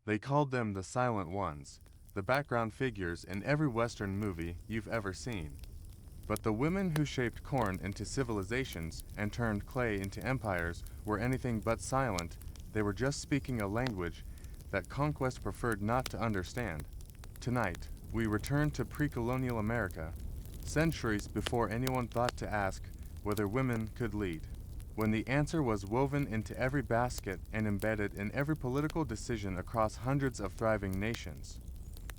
They called them the silent ones, the background figures in every Western movie you've ever seen. But the women who shaped corn into civilizations and turned clay into empires were anything but silent. They were just speaking a language that conquest preferred not to understand. Tonight, we return to pre-colonial America, centuries before anyone thought to ask whether women could lead, when the answer was woven into every basket and embedded in every political decision across hundreds of thriving nations.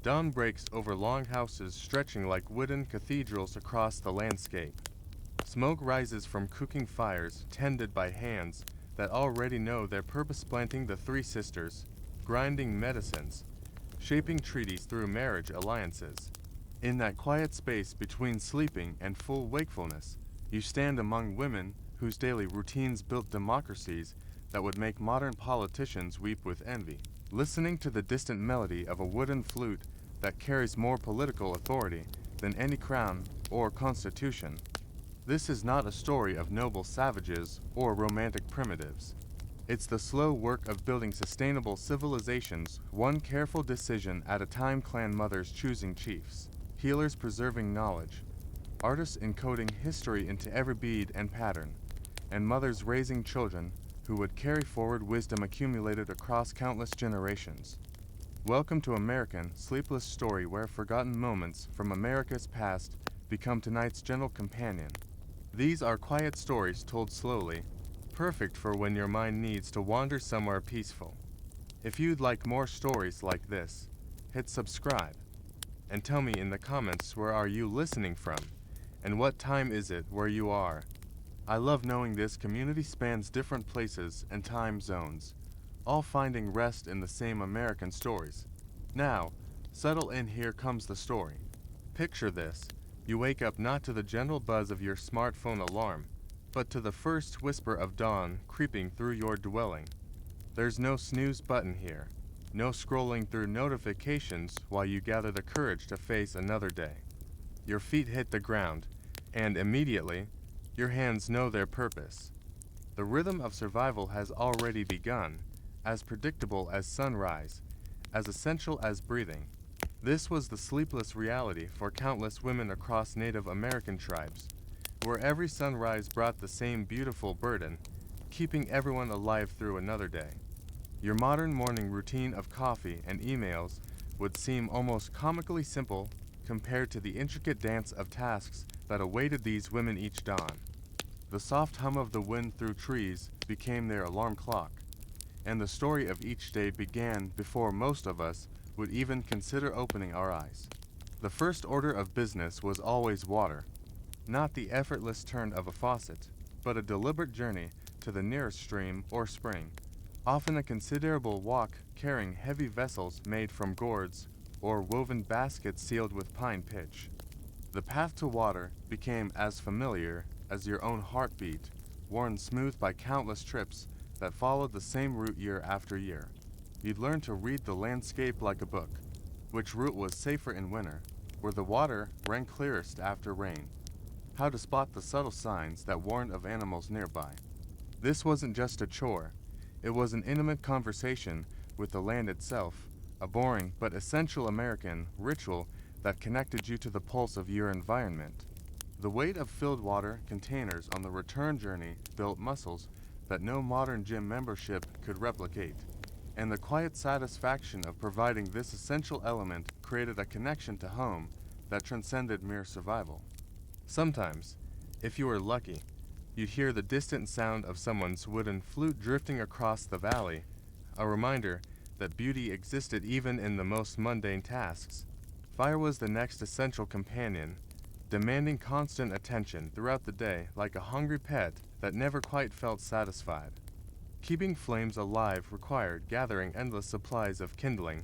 Dawn breaks over long houses stretching like wooden cathedrals across the landscape. Smoke rises from cooking fires tended by hands that already know their purpose, planting the three sisters, grinding medicines, shaping treaties through marriage alliances. In that quiet space between sleeping and full wakefulness, you stand among women whose daily routines built democracies that would make modern politicians weep with envy, listening to the distant melody of a wooden flute that carries more political authority than any crown or constitution. This is not a story of noble savages or romantic primitives. It's the slow work of building sustainable civilizations, one careful decision at a time. Clan mothers choosing chiefs, healers preserving knowledge, artists encoding history into every bead and pattern, and mothers raising children who would carry forward wisdom accumulated across countless generations. Welcome to American Sleepless Story, where forgotten moments from America's past become tonight's gentle companion. These are quiet stories told slowly, perfect for when your mind needs to wander somewhere peaceful. If you'd like more stories like this, hit subscribe. And tell me in the comments, where are you listening from? And what time is it where you are? I love knowing this community spans different places and time zones, all finding rest in the same American stories. Now, settle in, here comes the story. Picture this: you wake up not to the gentle buzz of your smartphone alarm, but to the first whisper of dawn creeping through your dwelling. There's no snooze button here, no scrolling through notifications while you gather the courage to face another day. Your feet hit the ground, and immediately, your hands know their purpose. The rhythm of survival has already begun, as predictable as sunrise, as essential as breathing. This was the sleepless reality for countless women across Native American tribes, where every sunrise brought the same beautiful burden, keeping everyone alive through another day. Your modern morning routine of coffee and emails would seem almost comically simple compared to the intricate dance of tasks that awaited these women each dawn. The soft hum of the wind through trees became their alarm clock, and the story of each day began before most of us would even consider opening our eyes. The first order of business was always water, not the effortless turn of a faucet, but a deliberate journey to the nearest stream or spring, often a considerable walk carrying heavy vessels made from gourds or woven baskets sealed with pine pitch. The path to water became as familiar as your own heartbeat, worn smooth by countless trips that followed the same route year after year. You'd learn to read the landscape like a book, which route was safer in winter, where the water ran clearest after rain, how to spot the subtle signs that warned of animals nearby. This wasn't just a chore, it was an intimate conversation with the land itself, a boring but essential American ritual that connected you to the pulse of your environment. The weight of filled water containers on the return journey built muscles that no modern gym membership could replicate, and the quiet satisfaction of providing this essential element created a connection to home that transcended mere survival. Sometimes, if you were lucky, you'd hear the distant sound of someone's wooden flute drifting across the valley, a reminder that beauty existed even in the most mundane tasks. Fire was the next essential companion, demanding constant attention throughout the day like a hungry pet that never quite felt satisfied. Keeping flames alive required gathering endless supplies of kindling,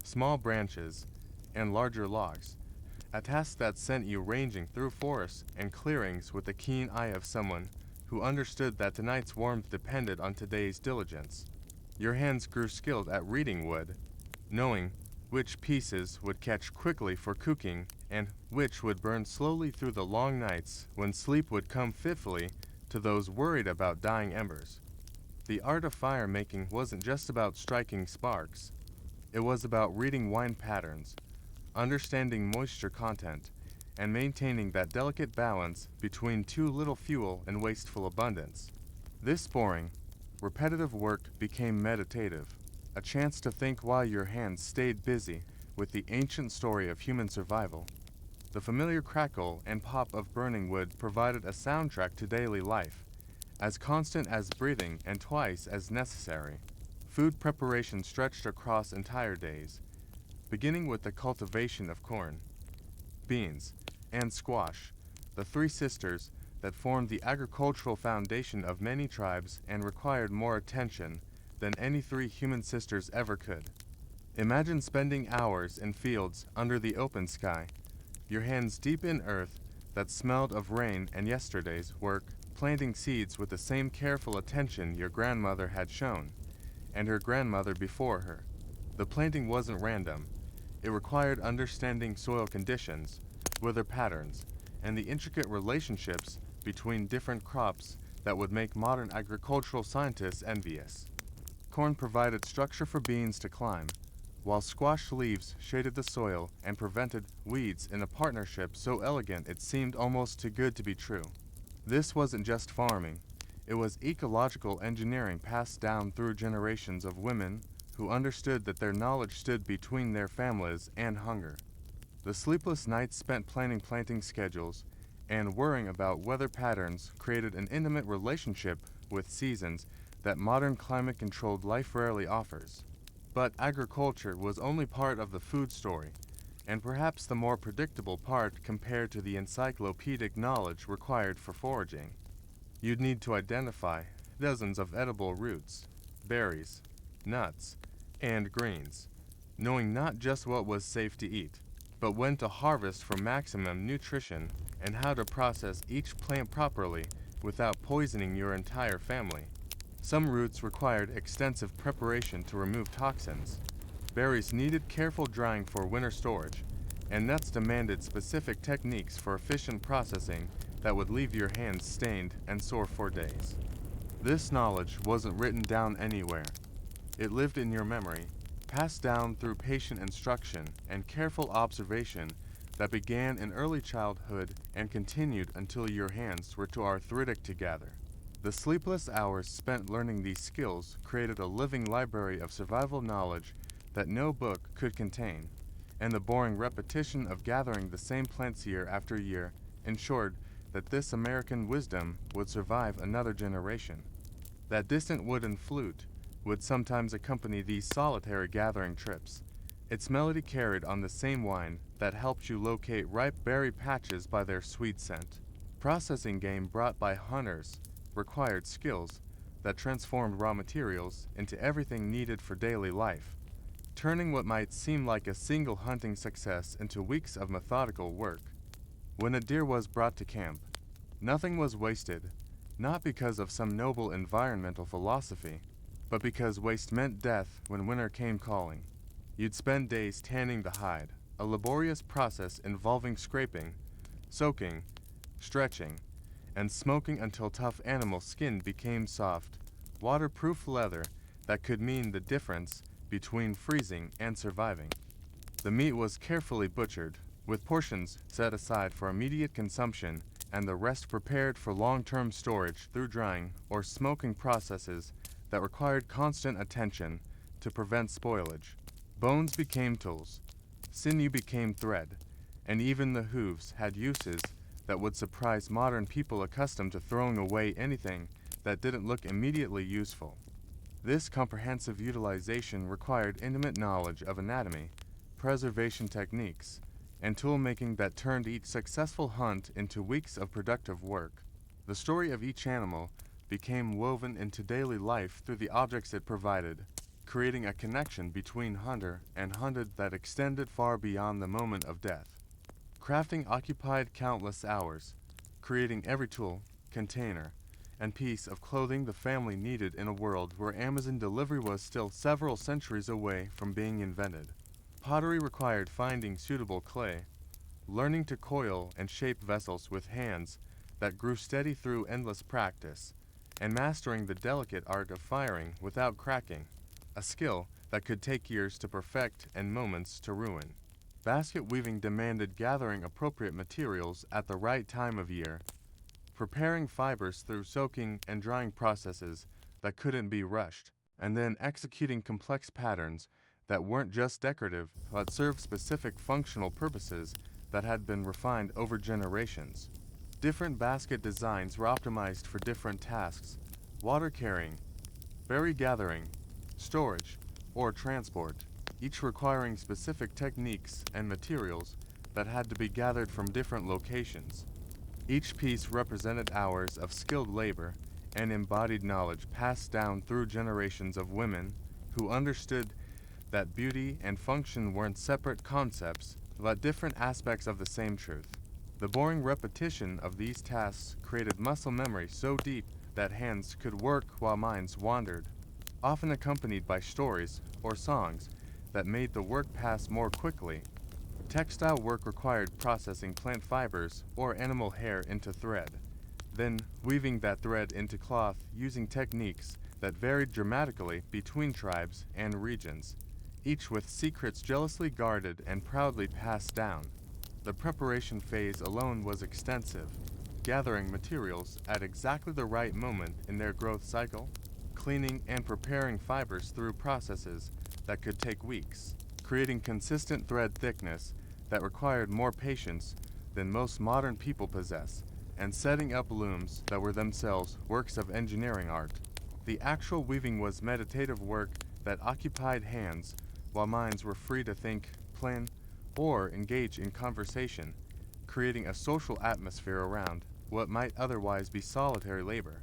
small branches, and larger logs, a task that sent you ranging through forests and clearings with the keen eye of someone who understood that tonight's warmth depended on today's diligence. Your hands grew skilled at reading wood, knowing which pieces would catch quickly for cooking and which would burn slowly through the long nights when sleep would come fitfully to those worried about dying embers. The art of fire making wasn't just about striking sparks. It was about reading wine patterns, understanding moisture content, and maintaining that delicate balance between too little fuel and wasteful abundance. This boring, repetitive work became meditative, a chance to think while your hands stayed busy with the ancient story of human survival. The familiar crackle and pop of burning wood provided a soundtrack to daily life, as constant as breathing and twice as necessary. Food preparation stretched across entire days, beginning with the cultivation of corn, beans, and squash, the three sisters that formed the agricultural foundation of many tribes and required more attention than any three human sisters ever could. Imagine spending hours in fields under the open sky, your hands deep in earth that smelled of rain and yesterday's work, planting seeds with the same careful attention your grandmother had shown, and her grandmother before her. The planting wasn't random. It required understanding soil conditions, weather patterns, and the intricate relationships between different crops that would make modern agricultural scientists envious. Corn provided structure for beans to climb, while squash leaves shaded the soil and prevented weeds in a partnership so elegant it seemed almost too good to be true. This wasn't just farming. It was ecological engineering passed down through generations of women who understood that their knowledge stood between their families and hunger. The sleepless nights spent planning planting schedules and worrying about weather patterns created an intimate relationship with seasons that modern climate-controlled life rarely offers. But agriculture was only part of the food story, and perhaps the more predictable part compared to the encyclopedic knowledge required for foraging. You'd need to identify dozens of edible roots, berries, nuts, and greens, knowing not just what was safe to eat, but when to harvest for maximum nutrition and how to process each plant properly without poisoning your entire family. Some roots required extensive preparation to remove toxins. Berries needed careful drying for winter storage, and nuts demanded specific techniques for efficient processing that would leave your hands stained and sore for days. This knowledge wasn't written down anywhere. It lived in your memory, passed down through patient instruction and careful observation that began in early childhood and continued until your hands were too arthritic to gather. The sleepless hours spent learning these skills created a living library of survival knowledge that no book could contain, and the boring repetition of gathering the same plants year after year ensured that this American wisdom would survive another generation. That distant wooden flute would sometimes accompany these solitary gathering trips. Its melody carried on the same wine that helped you locate ripe berry patches by their sweet scent. Processing game brought by hunters required skills that transformed raw materials into everything needed for daily life, turning what might seem like a single hunting success into weeks of methodical work. When a deer was brought to camp, nothing was wasted, not because of some noble environmental philosophy, but because waste meant death when winter came calling. You'd spend days tanning the hide, a laborious process involving scraping, soaking, stretching, and smoking until tough animal skin became soft, waterproof leather that could mean the difference between freezing and surviving. The meat was carefully butchered, with portions set aside for immediate consumption and the rest prepared for long-term storage through drying or smoking processes that required constant attention to prevent spoilage. Bones became tools, sinew became thread, and even the hooves had uses that would surprise modern people accustomed to throwing away anything that didn't look immediately useful. This comprehensive utilization required intimate knowledge of anatomy, preservation techniques, and tool-making that turned each successful hunt into weeks of productive work. The story of each animal became woven into daily life through the objects it provided, creating a connection between hunter and hunted that extended far beyond the moment of death. Crafting occupied countless hours, creating every tool, container, and piece of clothing the family needed in a world where Amazon delivery was still several centuries away from being invented. Pottery required finding suitable clay, learning to coil and shape vessels with hands that grew steady through endless practice, and mastering the delicate art of firing without cracking, a skill that could take years to perfect and moments to ruin. Basket weaving demanded gathering appropriate materials at the right time of year, preparing fibers through soaking and drying processes that couldn't be rushed, and then executing complex patterns that weren't just decorative but served specific functional purposes that had been refined over generations. Different basket designs were optimized for different tasks: water carrying, berry gathering, storage, or transport, each requiring specific techniques and materials that had to be gathered from different locations. Each piece represented hours of skilled labor and embodied knowledge passed down through generations of women who understood that beauty and function weren't separate concepts, but different aspects of the same truth. The boring repetition of these tasks created muscle memory so deep that hands could work while minds wandered, often accompanied by stories or songs that made the work pass more quickly. Textile work required processing plant fibers or animal hair into thread, then weaving that thread into cloth using techniques that varied dramatically between tribes and regions, each with secrets jealously guarded and proudly passed down. The preparation phase alone was extensive, gathering materials at exactly the right moment in their growth cycle, cleaning and preparing fibers through processes that could take weeks, creating consistent thread thickness that required more patience than most modern people possess, and setting up looms that were themselves works of engineering art. The actual weaving was meditative work that occupied hands while minds were free to think, plan, or engage in conversation, creating a social atmosphere around what might otherwise be solitary labor.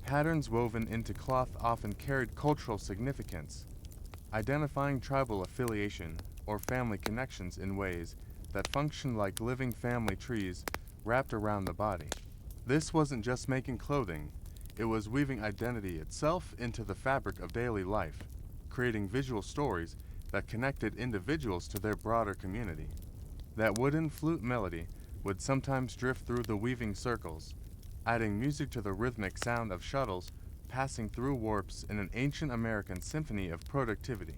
Patterns woven into cloth often carried cultural significance, identifying tribal affiliation or family connections in ways that functioned like living family trees wrapped around the body. This wasn't just making clothing, it was weaving identity itself into the fabric of daily life, creating visual stories that connected individuals to their broader community. That wooden flute melody would sometimes drift through the weaving circles, adding music to the rhythmic sound of shuttles passing through warps in an ancient American symphony of productivity.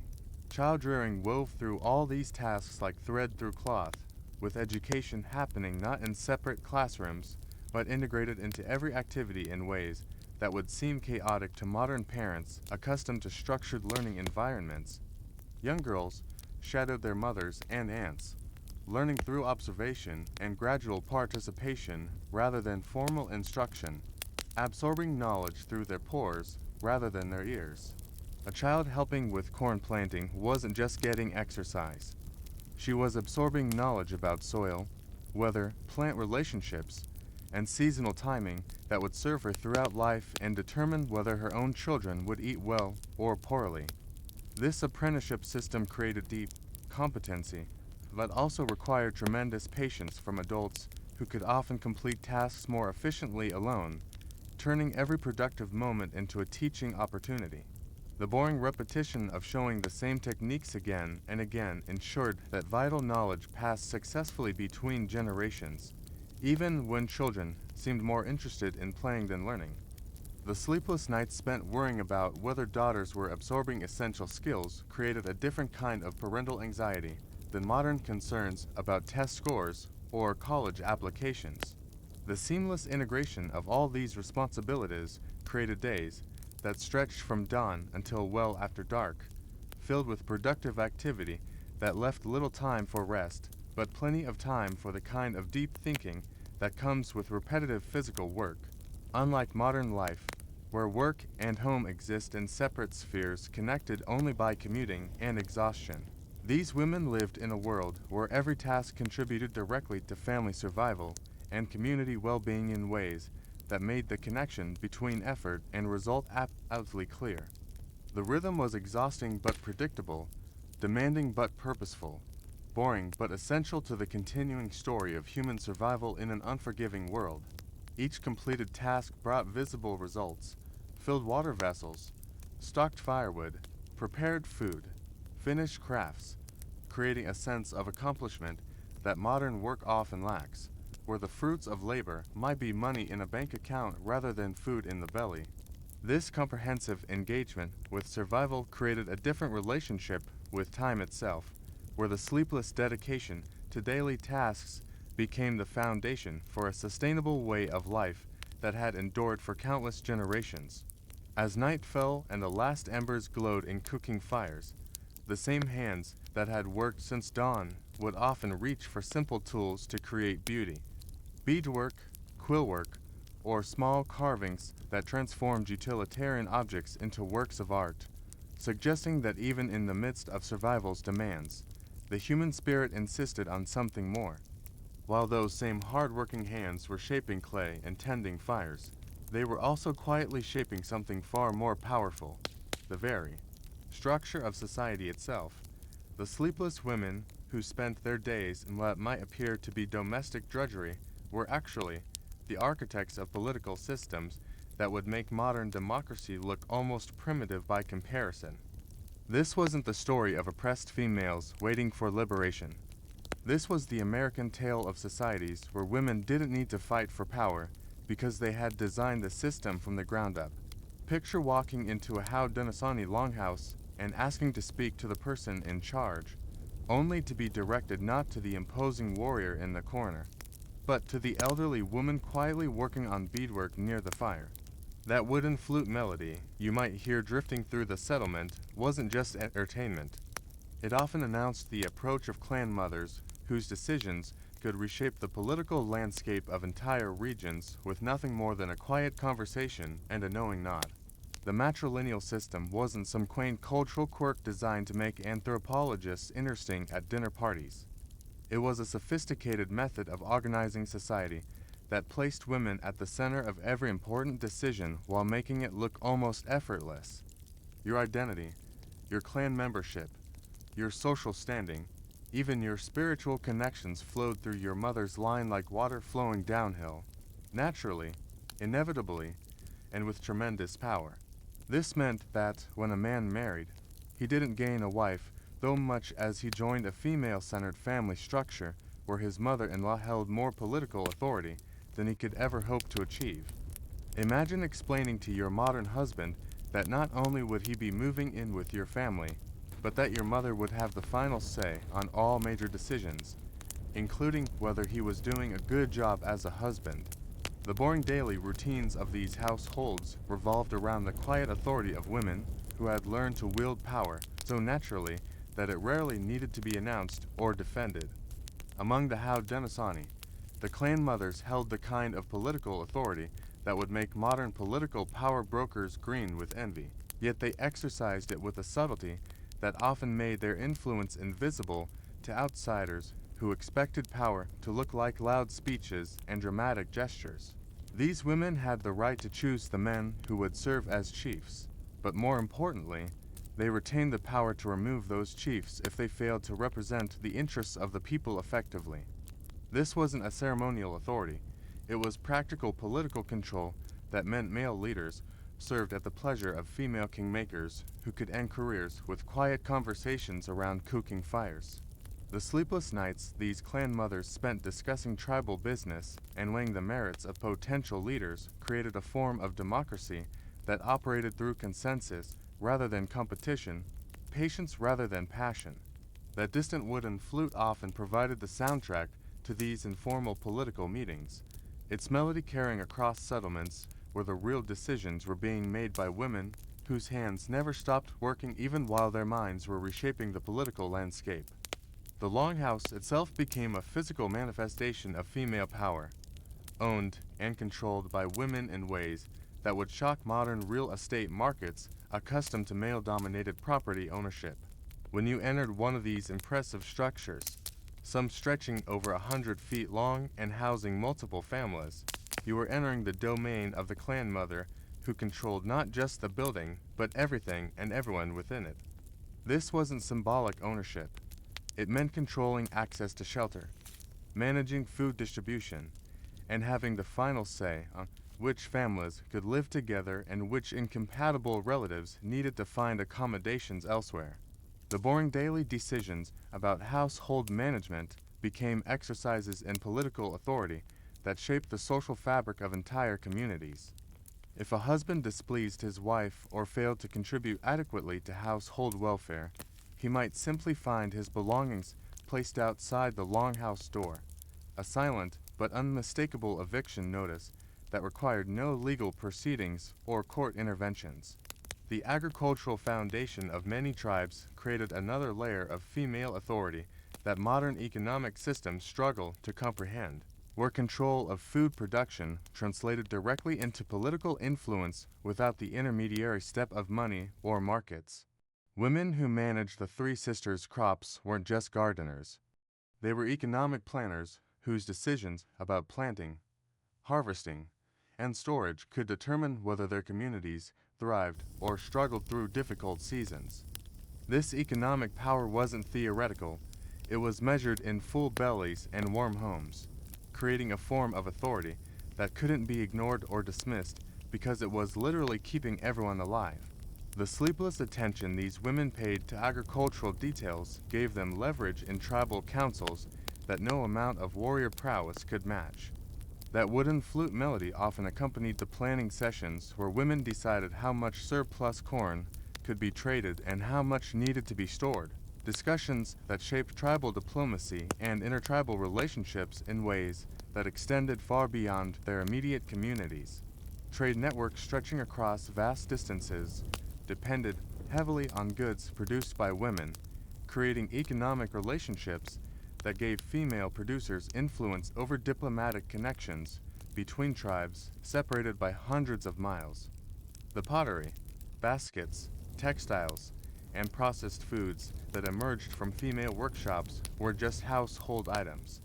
Child rearing wove through all these tasks like thread through cloth, with education happening not in separate classrooms, but integrated into every activity in ways that would seem chaotic to modern parents accustomed to structured learning environments. Young girls shadowed their mothers and aunts, learning through observation and gradual participation rather than formal instruction, absorbing knowledge through their pores rather than their ears. A child helping with corn planting wasn't just getting exercise. She was absorbing knowledge about soil, weather, plant relationships, and seasonal timing that would serve her throughout life and determine whether her own children would eat well or poorly. This apprenticeship system created deep competency, but also required tremendous patience from adults who could often complete tasks more efficiently alone, turning every productive moment into a teaching opportunity. The boring repetition of showing the same techniques again and again ensured that vital knowledge passed successfully between generations, even when children seemed more interested in playing than learning. The sleepless nights spent worrying about whether daughters were absorbing essential skills created a different kind of parental anxiety than modern concerns about test scores or college applications. The seamless integration of all these responsibilities created days that stretched from dawn until well after dark, filled with productive activity that left little time for rest, but plenty of time for the kind of deep thinking that comes with repetitive physical work. Unlike modern life, where work and home exist in separate spheres connected only by commuting and exhaustion, these women lived in a world where every task contributed directly to family survival and community well-being in ways that made the connection between effort and result absolutely clear. The rhythm was exhausting but predictable, demanding but purposeful, boring but essential to the continuing story of human survival in an unforgiving world. Each completed task brought visible results: filled water vessels, stocked firewood, prepared food, finished crafts, creating a sense of accomplishment that modern work often lacks, where the fruits of labor might be money in a bank account rather than food in the belly. This comprehensive engagement with survival created a different relationship with time itself, where the sleepless dedication to daily tasks became the foundation for a sustainable way of life that had endured for countless generations. As night fell and the last embers glowed in cooking fires, the same hands that had worked since dawn would often reach for simple tools to create beauty. Beadwork, quillwork, or small carvings that transformed utilitarian objects into works of art, suggesting that even in the midst of survival's demands, the human spirit insisted on something more. While those same hard-working hands were shaping clay and tending fires, they were also quietly shaping something far more powerful, the very structure of society itself. The sleepless women who spent their days in what might appear to be domestic drudgery were actually the architects of political systems that would make modern democracy look almost primitive by comparison. This wasn't the story of oppressed females waiting for liberation. This was the American tale of societies where women didn't need to fight for power because they had designed the system from the ground up. Picture walking into a Haudenosaunee longhouse and asking to speak to the person in charge, only to be directed not to the imposing warrior in the corner, but to the elderly woman quietly working on beadwork near the fire. That wooden flute melody you might hear drifting through the settlement wasn't just entertainment. It often announced the approach of clan mothers whose decisions could reshape the political landscape of entire regions with nothing more than a quiet conversation and a knowing nod. The matrilineal system wasn't some quaint cultural quirk designed to make anthropologists interesting at dinner parties. It was a sophisticated method of organizing society that placed women at the center of every important decision while making it look almost effortless. Your identity, your clan membership, your social standing, even your spiritual connections flowed through your mother's line like water flowing downhill, naturally, inevitably, and with tremendous power. This meant that when a man married, he didn't gain a wife so much as he joined a female-centered family structure where his mother-in-law held more political authority than he could ever hope to achieve. Imagine explaining to your modern husband that not only would he be moving in with your family, but that your mother would have the final say on all major decisions, including whether he was doing a good job as a husband. The boring daily routines of these households revolved around the quiet authority of women who had learned to wield power so naturally that it rarely needed to be announced or defended. Among the Haudenosaunee, the clan mothers held the kind of political authority that would make modern political power brokers green with envy, yet they exercised it with a subtlety that often made their influence invisible to outsiders who expected power to look like loud speeches and dramatic gestures. These women had the right to choose the men who would serve as chiefs, but more importantly, they retained the power to remove those chiefs if they failed to represent the interests of the people effectively. This wasn't a ceremonial authority. It was practical political control that meant male leaders served at the pleasure of female kingmakers who could end careers with quiet conversations around cooking fires. The sleepless nights these clan mothers spent discussing tribal business and weighing the merits of potential leaders created a form of democracy that operated through consensus rather than competition, patience rather than passion. That distant wooden flute often provided the soundtrack to these informal political meetings, its melody carrying across settlements where the real decisions were being made by women whose hands never stopped working even while their minds were reshaping the political landscape. The longhouse itself became a physical manifestation of female power, owned and controlled by women in ways that would shock modern real estate markets accustomed to male-dominated property ownership. When you entered one of these impressive structures, some stretching over 100 feet long and housing multiple families, you were entering the domain of the clan mother who controlled not just the building, but everything and everyone within it. This wasn't symbolic ownership. It meant controlling access to shelter, managing food distribution, and having the final say on which families could live together and which incompatible relatives needed to find accommodations elsewhere. The boring daily decisions about household management became exercises in political authority that shaped the social fabric of entire communities. If a husband displeased his wife or failed to contribute adequately to household welfare, he might simply find his belongings placed outside the longhouse door, a silent but unmistakable eviction notice that required no legal proceedings or court interventions. The agricultural foundation of many tribes created another layer of female authority that modern economic systems struggle to comprehend, where control of food production translated directly into political influence without the intermediary step of money or markets. Women who managed the Three Sisters' crops weren't just gardeners. They were economic planners whose decisions about planting, harvesting, and storage could determine whether their communities thrived or struggled through difficult seasons. This economic power wasn't theoretical, it was measured in full bellies and warm homes, creating a form of authority that couldn't be ignored or dismissed because it was literally keeping everyone alive. The sleepless attention these women paid to agricultural details gave them leverage in tribal councils that no amount of warrior prowess could match. That wooden flute melody often accompanied the planning sessions where women decided how much surplus corn could be traded and how much needed to be stored. Discussions that shaped tribal diplomacy and intertribal relationships in ways that extended far beyond their immediate communities. Trade networks stretching across vast distances depended heavily on goods produced by women, creating economic relationships that gave female producers influence over diplomatic connections between tribes separated by hundreds of miles. The pottery, baskets, textiles, and processed foods that emerged from female workshops were just household items.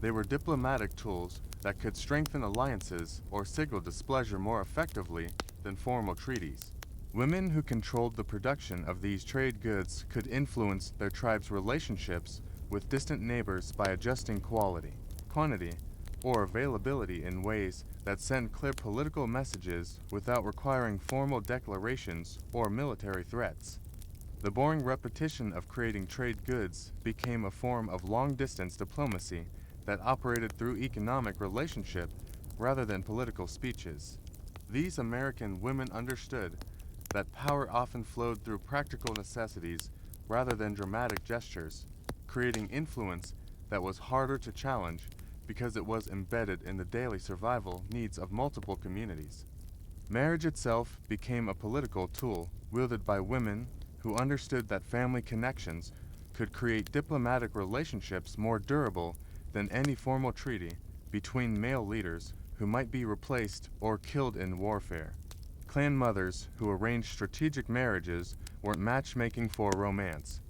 They were diplomatic tools that could strengthen alliances or signal displeasure more effectively than formal treaties. Women who controlled the production of these trade goods could influence their tribe's relationships with distant neighbors by adjusting quality, quantity, or availability in ways that send clear political messages without requiring formal declarations or military threats. The boring repetition of creating trade goods became a form of long-distance diplomacy that operated through economic relationship rather than political speeches. These American women understood that power often flowed through practical necessities rather than dramatic gestures, creating influence that was harder to challenge because it was embedded in the daily survival needs of multiple communities. Marriage itself became a political tool wielded by women who understood that family connections could create diplomatic relationships more durable than any formal treaty between male leaders who might be replaced or killed in warfare. Clan mothers who arranged strategic marriages weren't matchmaking for romance.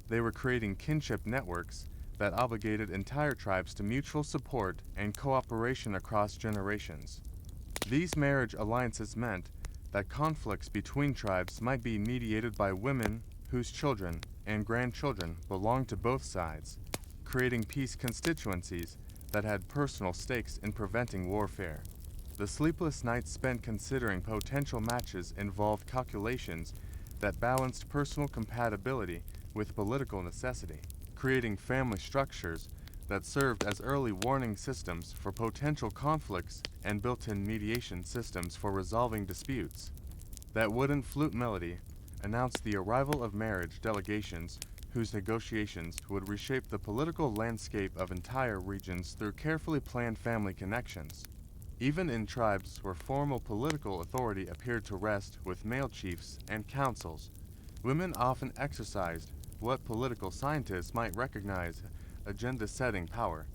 They were creating kinship networks that obligated entire tribes to mutual support and cooperation across generations. These marriage alliances meant that conflicts between tribes might be mediated by women whose children and grandchildren belonged to both sides, creating peace constituencies that had personal stakes in preventing warfare. The sleepless nights spent considering potential matches involved calculations that balanced personal compatibility with political necessity, creating family structures that served as early warning systems for potential conflicts and built-in mediation systems for resolving disputes. That wooden flute melody announced the arrival of marriage delegations whose negotiations would reshape the political landscape of entire regions through carefully planned family connections. Even in tribes where formal political authority appeared to rest with male chiefs and councils, women often exercised what political scientists might recognize agenda-setting power,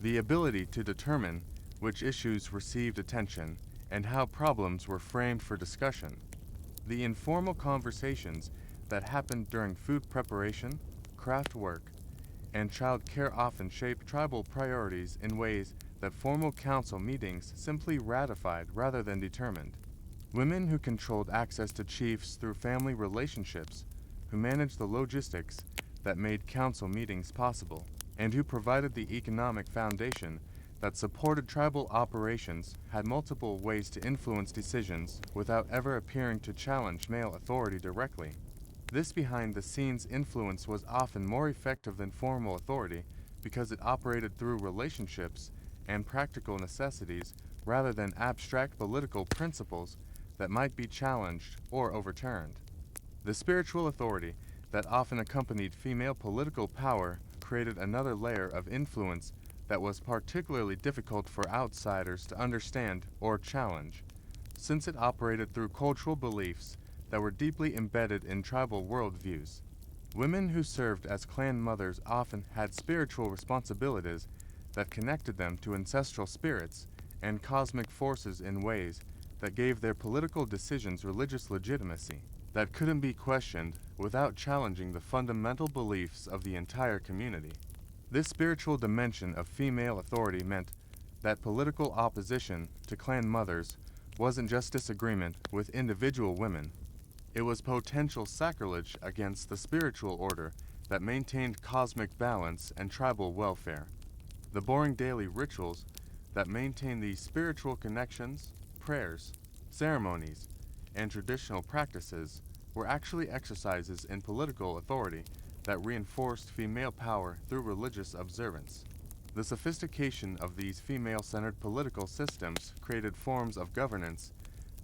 the ability to determine which issues received attention and how problems were framed for discussion. The informal conversations that happened during food preparation, craft work, and child care often shaped tribal priorities in ways that formal council meetings simply ratified rather than determined. Women who controlled access to chiefs through family relationships, who managed the logistics that made council meetings possible, and who provided the economic foundation that supported tribal operations had multiple ways to influence decisions without ever appearing to challenge male authority directly. This behind-the-scenes influence was often more effective than formal authority because it operated through relationships and practical necessities rather than abstract political principles that might be challenged or overturned. The spiritual authority that often accompanied female political power created another layer of influence that was particularly difficult for outsiders to understand or challenge, since it operated through cultural beliefs that were deeply embedded in tribal worldviews. Women who served as clan mothers often had spiritual responsibilities that connected them to ancestral spirits and cosmic forces in ways that gave their political decisions religious legitimacy that couldn't be questioned without challenging the fundamental beliefs of the entire community. This spiritual dimension of female authority meant that political opposition to clan mothers wasn't just disagreement with individual women. It was potential sacrilege against the spiritual order that maintained cosmic balance and tribal welfare. The boring daily rituals that maintained these spiritual connections, prayers, ceremonies, and traditional practices were actually exercises in political authority that reinforced female power through religious observance. The sophistication of these female-centered political systems created forms of governance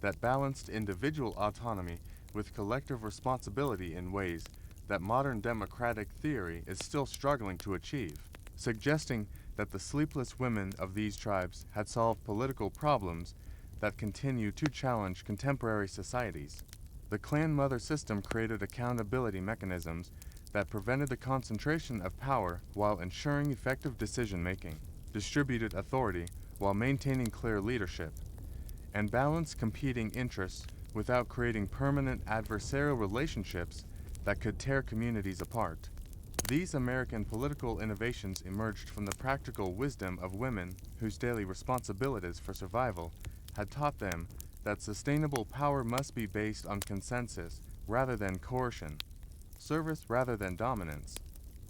that balanced individual autonomy with collective responsibility in ways that modern democratic theory is still struggling to achieve, suggesting that the sleepless women of these tribes had solved political problems that continue to challenge contemporary societies. The clan mother system created accountability mechanisms that prevented the concentration of power while ensuring effective decision-making, distributed authority while maintaining clear leadership, and balanced competing interests without creating permanent adversarial relationships that could tear communities apart. These American political innovations emerged from the practical wisdom of women whose daily responsibilities for survival had taught them that sustainable power must be based on consensus rather than coercion, service rather than dominance.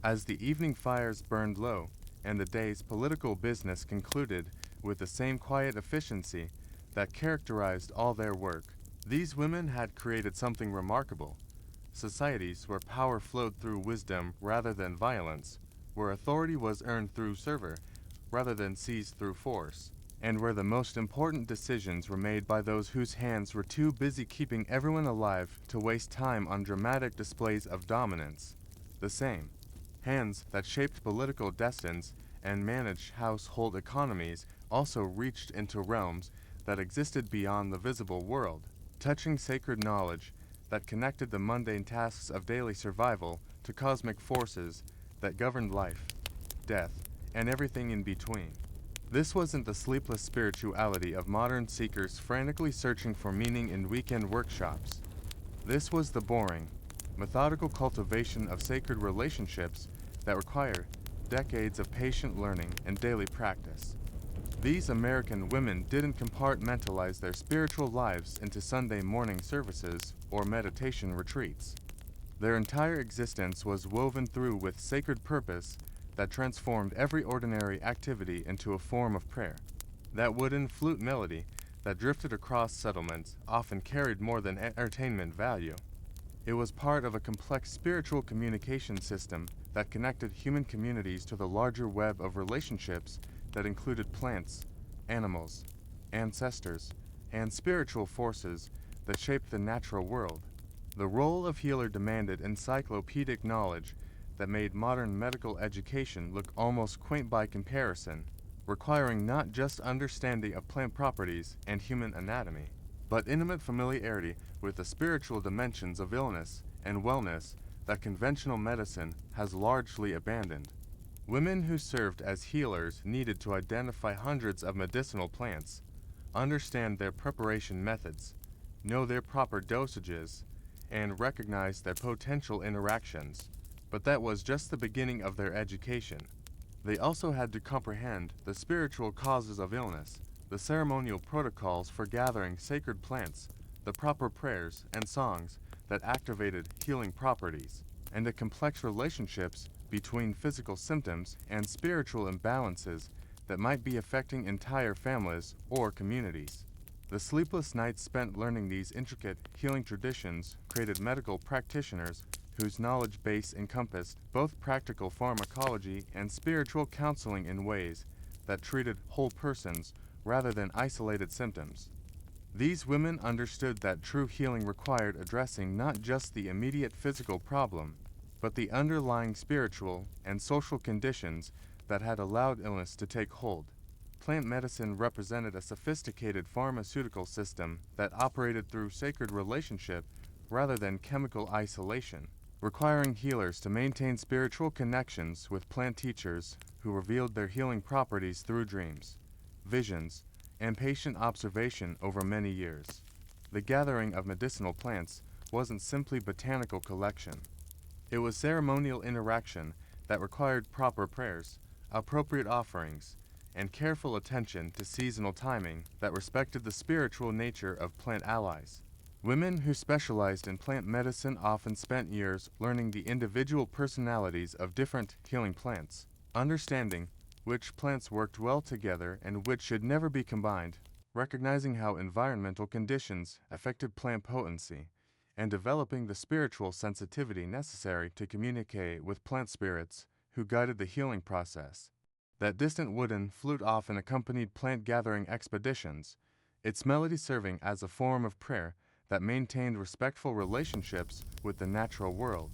As the evening fires burned low and the day's political business concluded with the same quiet efficiency that characterized all their work, these women had created something remarkable. Societies where power flowed through wisdom rather than violence, where authority was earned through fervor rather than seized through force, and where the most important decisions were made by those whose hands were too busy keeping everyone alive to waste time on dramatic displays of dominance. The same hands that shaped political destinies and managed household economies also reached into realms that existed beyond the visible world, touching sacred knowledge that connected the mundane tasks of daily survival to cosmic forces that governed life, death, and everything in between. This wasn't the sleepless spirituality of modern seekers frantically searching for meaning in weekend workshops. This was the boring, methodical cultivation of sacred relationships that require decades of patient learning and daily practice. These American women didn't compartmentalize their spiritual lives into Sunday morning services or meditation retreats. Their entire existence was woven through with sacred purpose that transformed every ordinary activity into a form of prayer. That wooden flute melody that drifted across settlements often carried more than entertainment value. It was part of a complex spiritual communication system that connected human communities to the larger web of relationships that included plants, animals, ancestors, and spiritual forces that shaped the natural world. The role of healer demanded encyclopedic knowledge that made modern medical education look almost quaint by comparison, requiring not just understanding of plant properties and human anatomy, but intimate familiarity with the spiritual dimensions of illness and wellness that conventional medicine has largely abandoned. Women who served as healers needed to identify hundreds of medicinal plants, understand their preparation methods, know their proper dosages, and recognize their potential interactions. But that was just the beginning of their education. They also had to comprehend the spiritual causes of illness, the ceremonial protocols for gathering sacred plants, the proper prayers and songs that activated healing properties, and the complex relationships between physical symptoms and spiritual imbalances that might be affecting entire families or communities. The sleepless nights spent learning these intricate healing traditions created medical practitioners whose knowledge base encompassed both practical pharmacology and spiritual counseling in ways that treated whole persons rather than isolated symptoms. These women understood that true healing required addressing not just the immediate physical problem, but the underlying spiritual and social conditions that had allowed illness to take hold. Plant medicine represented a sophisticated pharmaceutical system that operated through sacred relationship rather than chemical isolation, requiring healers to maintain spiritual connections with plant teachers who revealed their healing properties through dreams, visions, and patient observation over many years. The gathering of medicinal plants wasn't simply botanical collection. It was ceremonial interaction that required proper prayers, appropriate offerings, and careful attention to seasonal timing that respected the spiritual nature of plant allies. Women who specialized in plant medicine often spent years learning the individual personalities of different healing plants, understanding which plants worked well together and which should never be combined, recognizing how environmental conditions affected plant potency, and developing the spiritual sensitivity necessary to communicate with plant spirits who guided the healing process. That distant wooden flute often accompanied plant gathering expeditions, its melody serving as a form of prayer that maintained respectful relationships with the natural world.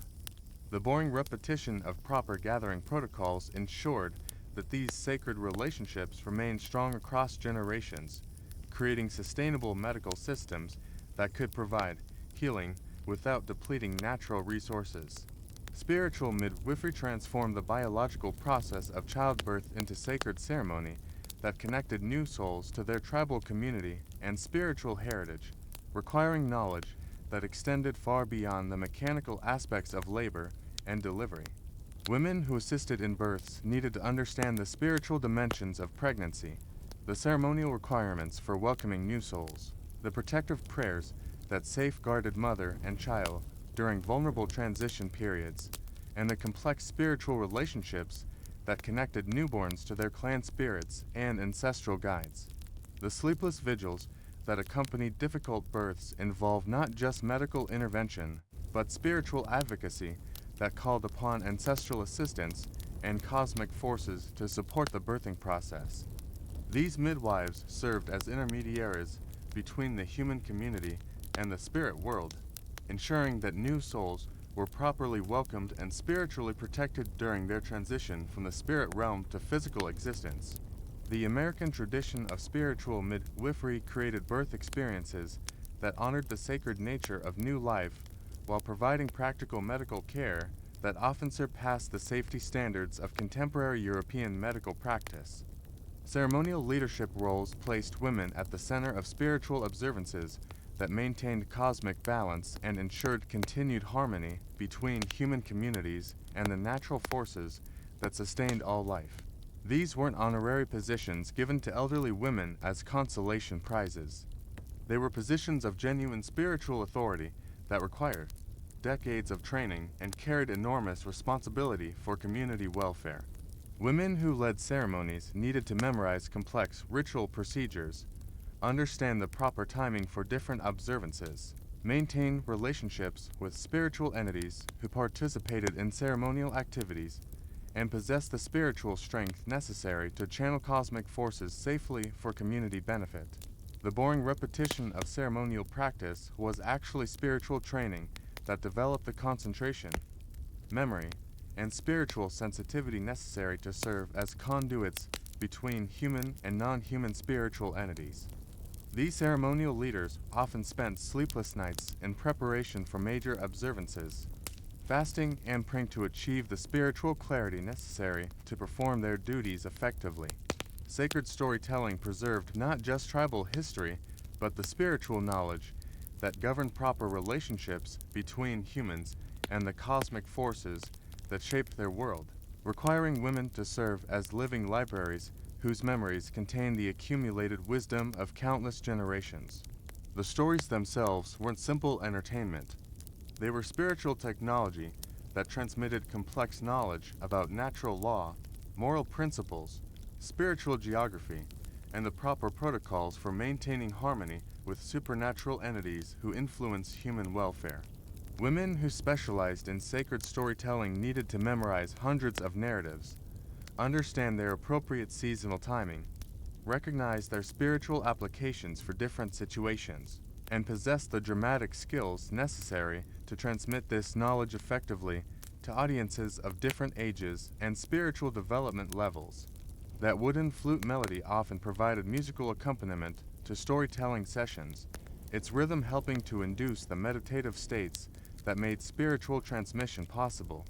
The boring repetition of proper gathering protocols ensured that these sacred relationships remained strong across generations, creating sustainable medical systems that could provide healing without depleting natural resources. Spiritual midwifery transformed the biological process of childbirth into sacred ceremony that connected new souls to their tribal community and spiritual heritage, requiring knowledge that extended far beyond the mechanical aspects of labor and delivery. Women who assisted in births needed to understand the spiritual dimensions of pregnancy, the ceremonial requirements for welcoming new souls, the protective prayers that safeguarded mother and child during vulnerable transition periods, and the complex spiritual relationships that connected newborns to their clan spirits and ancestral guides. The sleepless vigils that accompanied difficult births involved not just medical intervention, but spiritual advocacy that called upon ancestral assistance and cosmic forces to support the birthing process. These midwives served as intermediaries between the human community and the spirit world, ensuring that new souls were properly welcomed and spiritually protected during their transition from the spirit realm to physical existence. The American tradition of spiritual midwifery created birth experiences that honored the sacred nature of new life while providing practical medical care that often surpassed the safety standards of contemporary European medical practice. Ceremonial leadership roles placed women at the center of spiritual observances that maintained cosmic balance and ensured continued harmony between human communities and the natural forces that sustained all life. These weren't honorary positions given to elderly women as consolation prizes. They were positions of genuine spiritual authority that required decades of training and carried enormous responsibility for community welfare. Women who led ceremonies needed to memorize complex ritual procedures, understand the proper timing for different observances, maintain relationships with spiritual entities who participated in ceremonial activities, and possess the spiritual strength necessary to channel cosmic forces safely for community benefit. The boring repetition of ceremonial practice was actually spiritual training that developed the concentration, memory, and spiritual sensitivity necessary to serve as conduits between human and non-human spiritual entities. These ceremonial leaders often spent sleepless nights in preparation for major observances, fasting and praying to achieve the spiritual clarity necessary to perform their duties effectively. Sacred storytelling preserved not just tribal history, but the spiritual knowledge that governed proper relationships between humans and the cosmic forces that shaped their world, requiring women to serve as living libraries whose memories contain the accumulated wisdom of countless generations. The stories themselves weren't simple entertainment. They were spiritual technology that transmitted complex knowledge about natural law, moral principles, spiritual geography, and the proper protocols for maintaining harmony with supernatural entities who influence human welfare. Women who specialized in sacred storytelling needed to memorize hundreds of narratives, understand their appropriate seasonal timing, recognized their spiritual applications for different situations, and possessed the dramatic skills necessary to transmit this knowledge effectively to audiences of different ages and spiritual development levels. That wooden flute melody often provided musical accompaniment to storytelling sessions, its rhythm helping to induce the meditative states that made spiritual transmission possible.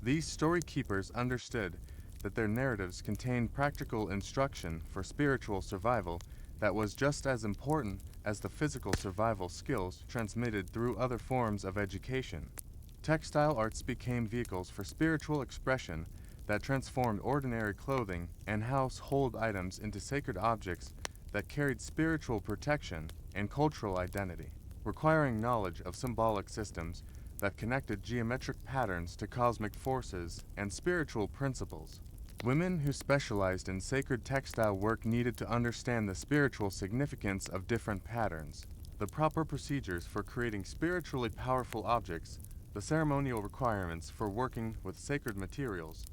These story keepers understood that their narratives contained practical instruction for spiritual survival that was just as important as the physical survival skills transmitted through other forms of education. Textile arts became vehicles for spiritual expression that transformed ordinary clothing and household items into sacred objects that carried spiritual protection and cultural identity, requiring knowledge of symbolic systems that connected geometric patterns to cosmic forces and spiritual principles. Women who specialized in sacred textile work needed to understand the spiritual significance of different patterns, the proper procedures for creating spiritually powerful objects, the ceremonial requirements for working with sacred materials,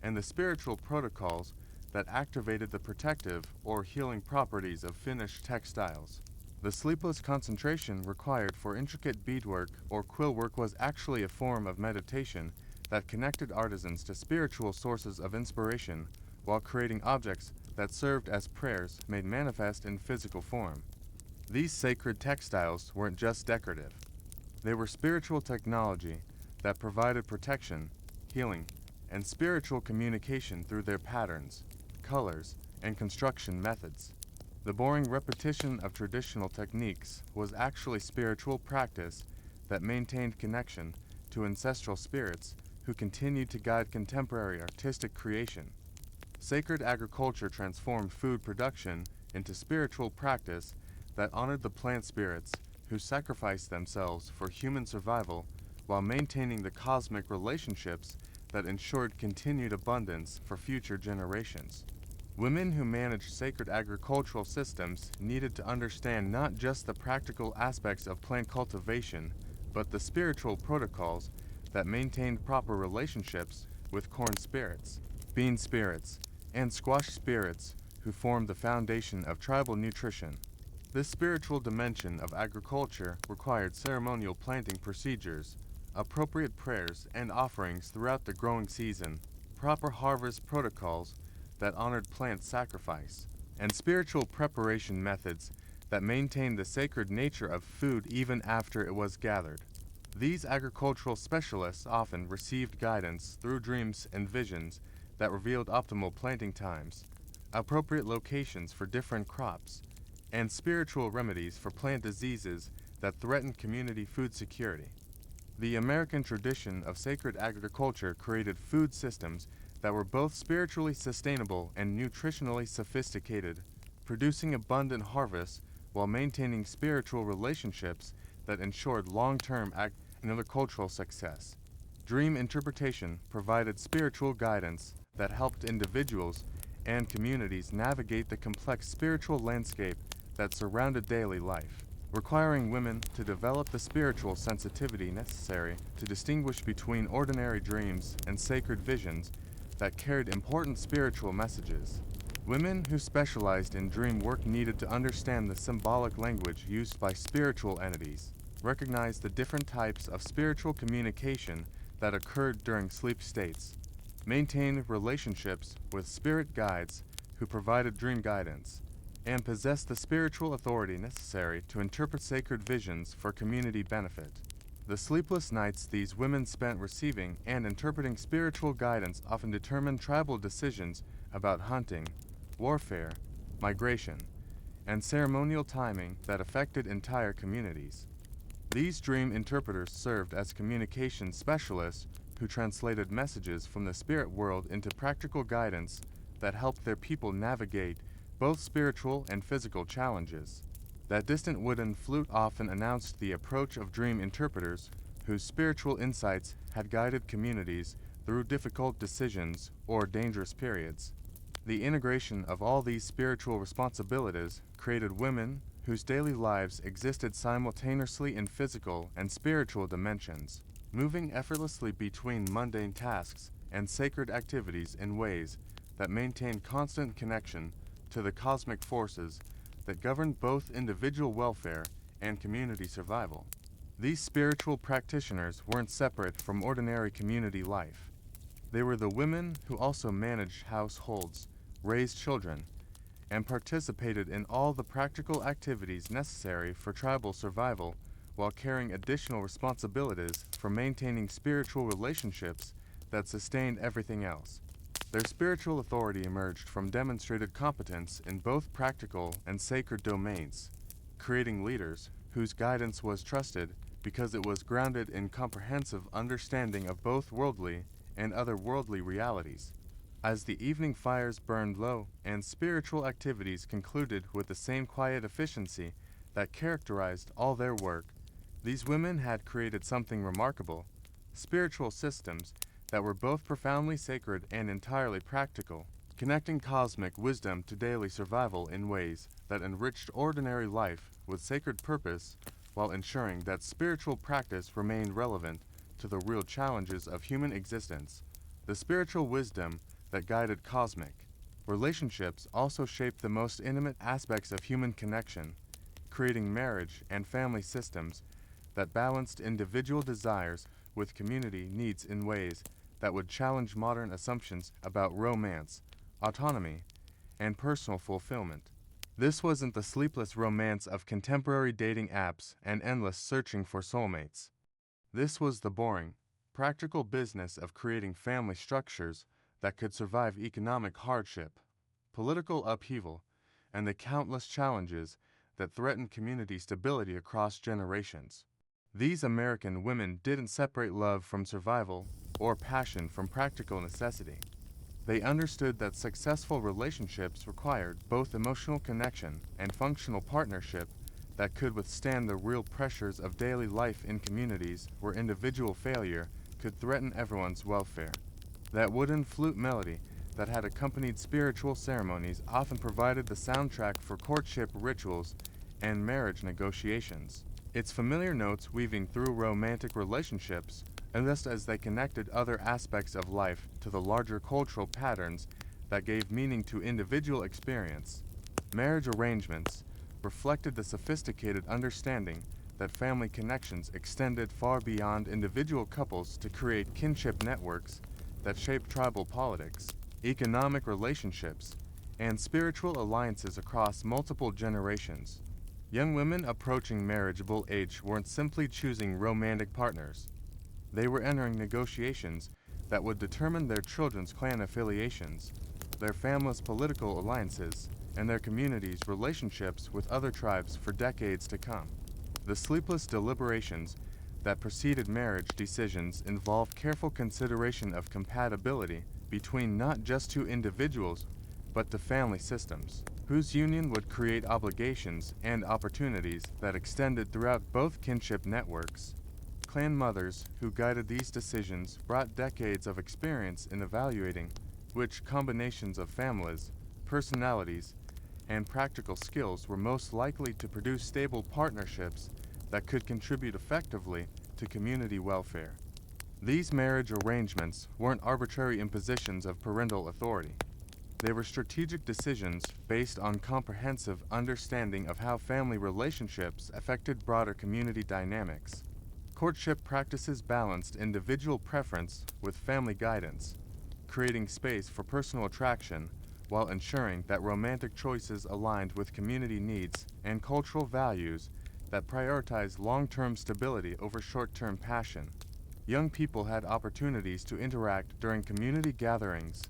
and the spiritual protocols that activated the protective or healing properties of finished textiles. The sleepless concentration required for intricate beadwork or quill work was actually a form of meditation that connected artisans to spiritual sources of inspiration while creating objects that served as prayers made manifest in physical form. These sacred textiles weren't just decorative. They were spiritual technology that provided protection, healing, and spiritual communication through their patterns, colors, and construction methods. The boring repetition of traditional techniques was actually spiritual practice that maintained connection to ancestral spirits who continued to guide contemporary artistic creation. Sacred agriculture transformed food production into spiritual practice that honored the plant spirits who sacrificed themselves for human survival while maintaining the cosmic relationships that ensured continued abundance for future generations. Women who managed sacred agricultural systems needed to understand not just the practical aspects of plant cultivation, but the spiritual protocols that maintained proper relationships with corn spirits, bean spirits, and squash spirits who formed the foundation of tribal nutrition. This spiritual dimension of agriculture required ceremonial planting procedures, appropriate prayers and offerings throughout the growing season, proper harvest protocols that honored plant sacrifice, and spiritual preparation methods that maintained the sacred nature of food even after it was gathered. These agricultural specialists often received guidance through dreams and visions that revealed optimal planting times, appropriate locations for different crops, and spiritual remedies for plant diseases that threatened community food security. The American tradition of sacred agriculture created food systems that were both spiritually sustainable and nutritionally sophisticated, producing abundant harvests while maintaining spiritual relationships that ensured long-term agricultural success. Dream interpretation provided spiritual guidance that helped individuals and communities navigate the complex spiritual landscape that surrounded daily life, requiring women to develop the spiritual sensitivity necessary to distinguish between ordinary dreams and sacred visions that carried important spiritual messages. Women who specialized in dream work needed to understand the symbolic language used by spiritual entities, recognize the different types of spiritual communication that occurred during sleep states, maintain relationships with spirit guides who provided dream guidance, and possess the spiritual authority necessary to interpret sacred visions for community benefit. The sleepless nights these women spent receiving and interpreting spiritual guidance often determined tribal decisions about hunting, warfare, migration, and ceremonial timing that affected entire communities. These dream interpreters served as communication specialists who translated messages from the spirit world into practical guidance that helped their people navigate both spiritual and physical challenges. That distant wooden flute often announced the approach of dream interpreters whose spiritual insights had guided communities through difficult decisions or dangerous periods. The integration of all these spiritual responsibilities created women whose daily lives existed simultaneously in physical and spiritual dimensions, moving effortlessly between mundane tasks and sacred activities in ways that maintained constant connection to the cosmic forces that govern both individual welfare and community survival. These spiritual practitioners weren't separate from ordinary community life. They were the women who also managed households, raised children, and participated in all the practical activities necessary for tribal survival while carrying additional responsibilities for maintaining spiritual relationships that sustained everything else. Their spiritual authority emerged from demonstrated competence in both practical and sacred domains, creating leaders whose guidance was trusted because it was grounded in comprehensive understanding of both worldly and otherworldly realities. As the evening fires burned low and spiritual activities concluded with the same quiet efficiency that characterized all their work, these women had created something remarkable: spiritual systems that were both profoundly sacred and entirely practical, connecting cosmic wisdom to daily survival in ways that enriched ordinary life with sacred purpose while ensuring that spiritual practice remained relevant to the real challenges of human existence. The spiritual wisdom that guided cosmic relationships also shaped the most intimate aspects of human connection, creating marriage and family systems that balanced individual desires with community needs in ways that would challenge modern assumptions about romance, autonomy, and personal fulfillment. This wasn't the sleepless romance of contemporary dating apps and endless searching for soulmates. This was the boring, practical business of creating family structures that could survive economic hardship, political upheaval, and the countless challenges that threatened community stability across generations. These American women didn't separate love from survival or passion from practical necessity. They understood that successful relationships required both emotional connection and functional partnership that could withstand the real pressures of daily life in communities where individual failure could threaten everyone's welfare. That wooden flute melody that had accompanied spiritual ceremonies often provided the soundtrack for courtship rituals and marriage negotiations, its familiar notes weaving through romantic relationships, and just as they connected other aspects of life to the larger cultural patterns that gave meaning to individual experience. Marriage arrangements reflected the sophisticated understanding that family connections extended far beyond individual couples to create kinship networks that shaped tribal politics, economic relationships, and spiritual alliances across multiple generations. Young women approaching marriageable age weren't simply choosing romantic partners. They were entering negotiations that would determine their children's clan affiliations, their family's political alliances, and their community's relationships with other tribes for decades to come. The sleepless deliberations that preceded marriage decisions involved careful consideration of compatibility between not just two individuals, but the family systems, whose union would create obligations and opportunities that extended throughout both kinship networks. Clan mothers who guided these decisions brought decades of experience in evaluating which combinations of families, personalities, and practical skills were most likely to produce stable partnerships that could contribute effectively to community welfare. These marriage arrangements weren't arbitrary impositions of parental authority. They were strategic decisions based on comprehensive understanding of how family relationships affected broader community dynamics. Courtship practices balanced individual preference with family guidance, creating space for personal attraction while ensuring that romantic choices aligned with community needs and cultural values that prioritize long-term stability over short-term passion. Young people had opportunities to interact during community gatherings,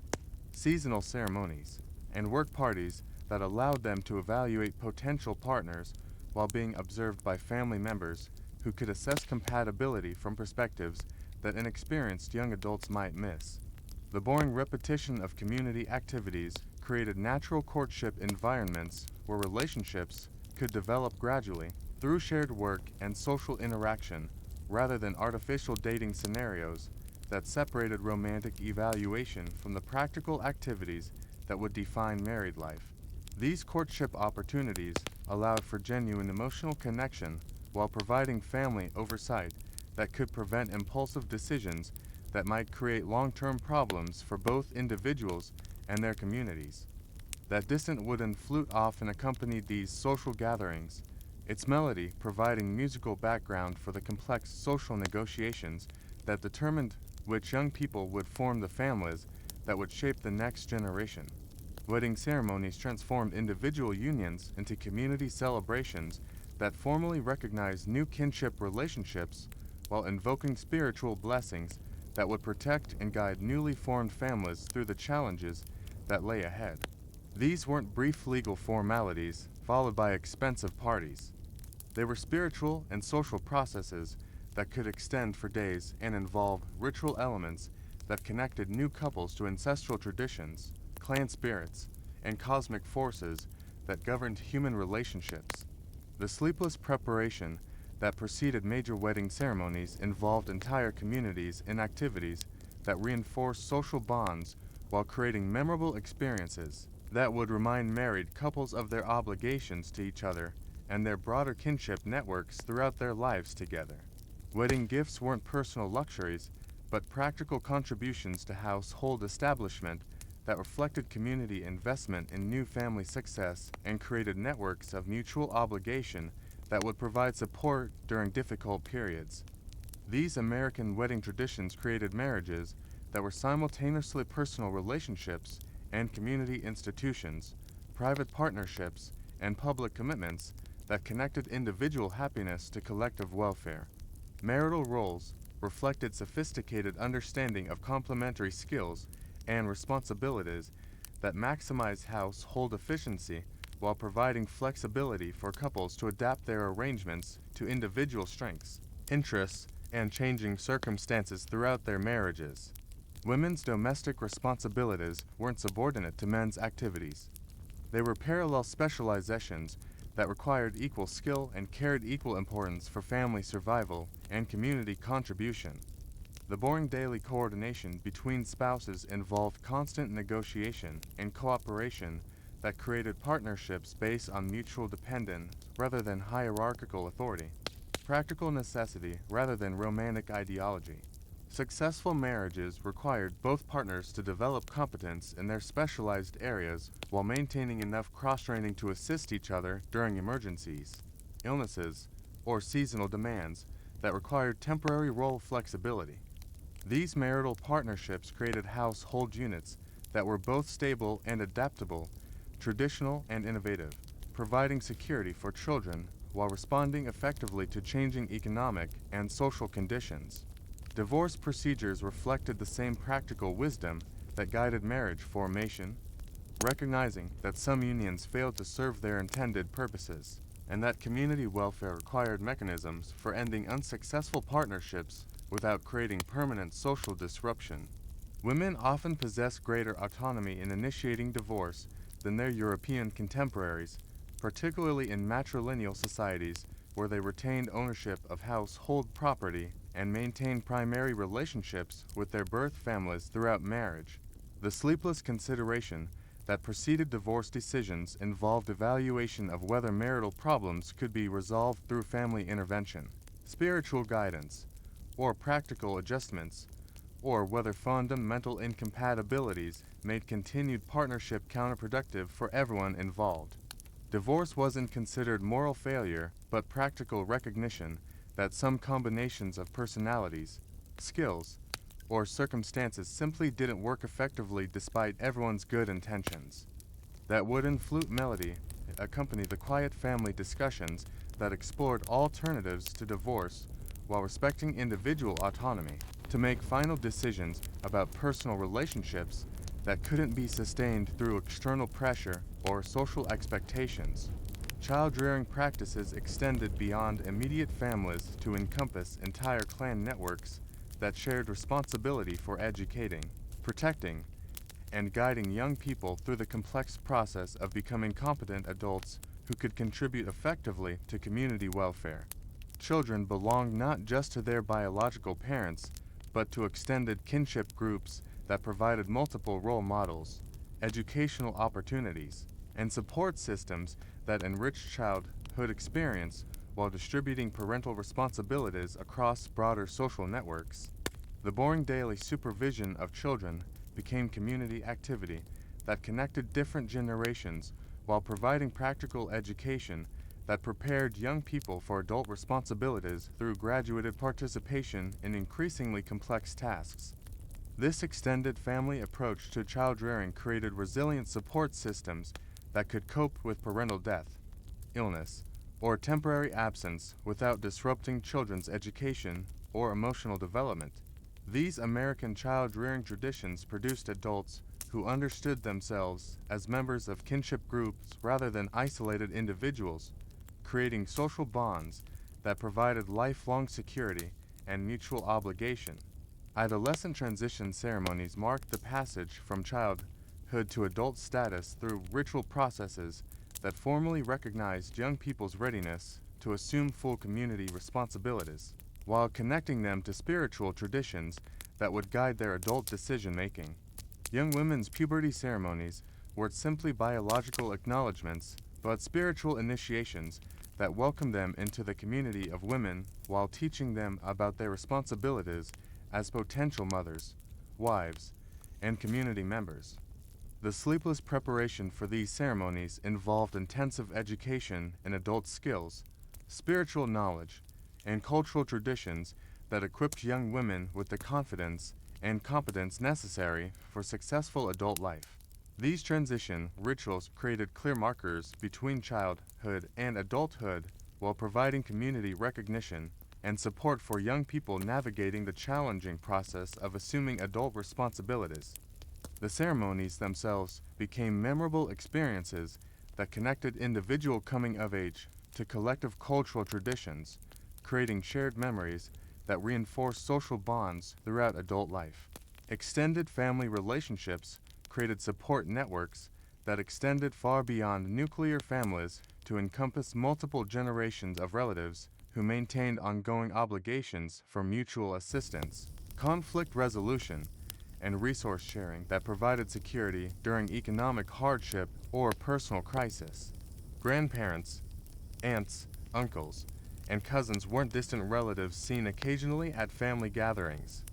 seasonal ceremonies, and work parties that allowed them to evaluate potential partners while being observed by family members who could assess compatibility from perspectives that inexperienced young adults might miss. The boring repetition of community activities created natural courtship environments where relationships could develop gradually through shared work and social interaction rather than artificial dating scenarios that separated romantic evaluation from the practical activities that would define married life. These courtship opportunities allowed for genuine emotional connection while providing family oversight that could prevent impulsive decisions that might create long-term problems for both individuals and their communities. That distant wooden flute often accompanied these social gatherings, its melody providing musical background for the complex social negotiations that determined which young people would form the families that would shape the next generation. Wedding ceremonies transformed individual unions into community celebrations that formally recognized new kinship relationships while invoking spiritual blessings that would protect and guide newly formed families through the challenges that lay ahead. These weren't brief legal formalities followed by expensive parties. They were spiritual and social processes that could extend for days and involve ritual elements that connected new couples to ancestral traditions, clan spirits, and cosmic forces that governed human relationships. The sleepless preparation that preceded major wedding ceremonies involved entire communities in activities that reinforced social bonds while creating memorable experiences that would remind married couples of their obligations to each other and their broader kinship networks throughout their lives together. Wedding gifts weren't personal luxuries, but practical contributions to household establishment that reflected community investment in new family success and created networks of mutual obligation that would provide support during difficult periods. These American wedding traditions created marriages that were simultaneously personal relationships and community institutions, private partnerships, and public commitments that connected individual happiness to collective welfare. Marital roles reflected sophisticated understanding of complementary skills and responsibilities that maximize household efficiency while providing flexibility for couples to adapt their arrangements to individual strengths, interests, and changing circumstances throughout their marriages. Women's domestic responsibilities weren't subordinate to men's activities. They were parallel specializations that required equal skill and carried equal importance for family survival and community contribution. The boring daily coordination between spouses involved constant negotiation and cooperation that created partnerships based on mutual dependence rather than hierarchical authority, practical necessity rather than romantic ideology. Successful marriages required both partners to develop competence in their specialized areas while maintaining enough cross-training to assist each other during emergencies, illnesses, or seasonal demands that required temporary role flexibility. These marital partnerships created household units that were both stable and adaptable, traditional and innovative, providing security for children while responding effectively to changing economic and social conditions. Divorce procedures reflected the same practical wisdom that guided marriage formation, recognizing that some unions failed to serve their intended purposes, and that community welfare required mechanisms for ending unsuccessful partnerships without creating permanent social disruption. Women often possess greater autonomy in initiating divorce than their European contemporaries, particularly in matrilineal societies where they retained ownership of household property and maintained primary relationships with their birth families throughout marriage. The sleepless consideration that preceded divorce decisions involved evaluation of whether marital problems could be resolved through family intervention, spiritual guidance, or practical adjustments, or whether fundamental incompatibilities made continued partnership counterproductive for everyone involved. Divorce wasn't considered moral failure, but practical recognition that some combinations of personalities, skills, or circumstances simply didn't work effectively despite everyone's good intentions. That wooden flute melody accompanied the quiet family discussions that explored alternatives to divorce while respecting individual autonomy to make final decisions about personal relationships that couldn't be sustained through external pressure or social expectations. Child-rearing practices extended beyond immediate families to encompass entire clan networks that shared responsibility for educating, protecting, and guiding young people through the complex process of becoming competent adults who could contribute effectively to community welfare. Children belonged not just to their biological parents, but to extended kinship groups that provided multiple role models, educational opportunities, and support systems that enriched childhood experience while distributing parental responsibilities across broader social networks. The boring daily supervision of children became community activity that connected different generations while providing practical education that prepared young people for adult responsibilities through graduated participation in increasingly complex tasks. This extended family approach to child rearing created resilient support systems that could cope with parental death, illness, or temporary absence without disrupting children's education or emotional development. These American child rearing traditions produced adults who understood themselves as members of kinship groups rather than isolated individuals, creating social bonds that provided lifelong security and mutual obligation. Adolescent transition ceremonies marked the passage from childhood to adult status through ritual processes that formally recognized young people's readiness to assume full community responsibilities, while connecting them to spiritual traditions that would guide their adult decision-making. Young women's puberty ceremonies weren't simply biological acknowledgments, but spiritual initiations that welcomed them into the community of women while teaching them about their responsibilities as potential mothers, wives, and community members. The sleepless preparation for these ceremonies involved intensive education in adult skills, spiritual knowledge, and cultural traditions that equipped young women with the confidence and competence necessary for successful adult life. These transition rituals created clear markers between childhood and adulthood while providing community recognition and support for young people navigating the challenging process of assuming adult responsibilities. The ceremonies themselves became memorable experiences that connected individual coming of age to collective cultural traditions, creating shared memories that reinforced social bonds throughout adult life. Extended family relationships created support networks that extended far beyond nuclear families to encompass multiple generations of relatives who maintained ongoing obligations for mutual assistance, conflict resolution, and resource sharing that provided security during economic hardship or personal crisis. Grandparents, aunts, uncles, and cousins weren't distant relatives seen occasionally at family gatherings.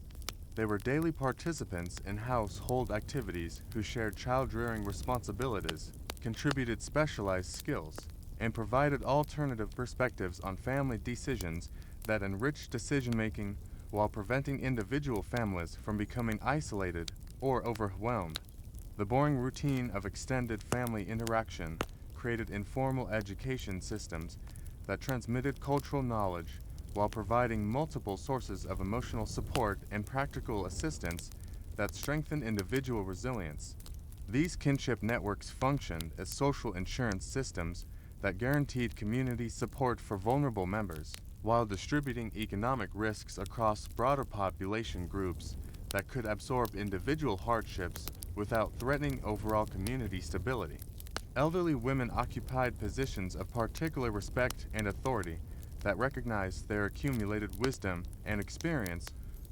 They were daily participants in household activities who shared child-rearing responsibilities, contributed specialized skills, and provided alternative perspectives on family decisions that enriched decision-making while preventing individual families from becoming isolated or overwhelmed. The boring routine of extended family interaction created informal education systems that transmitted cultural knowledge while providing multiple sources of emotional support and practical assistance that strengthened individual resilience. These kinship networks functioned as social insurance systems that guaranteed community support for vulnerable members, while distributing economic risks across broader population groups that could absorb individual hardships without threatening overall community stability. Elderly women occupied positions of particular respect and authority that recognized their accumulated wisdom and experience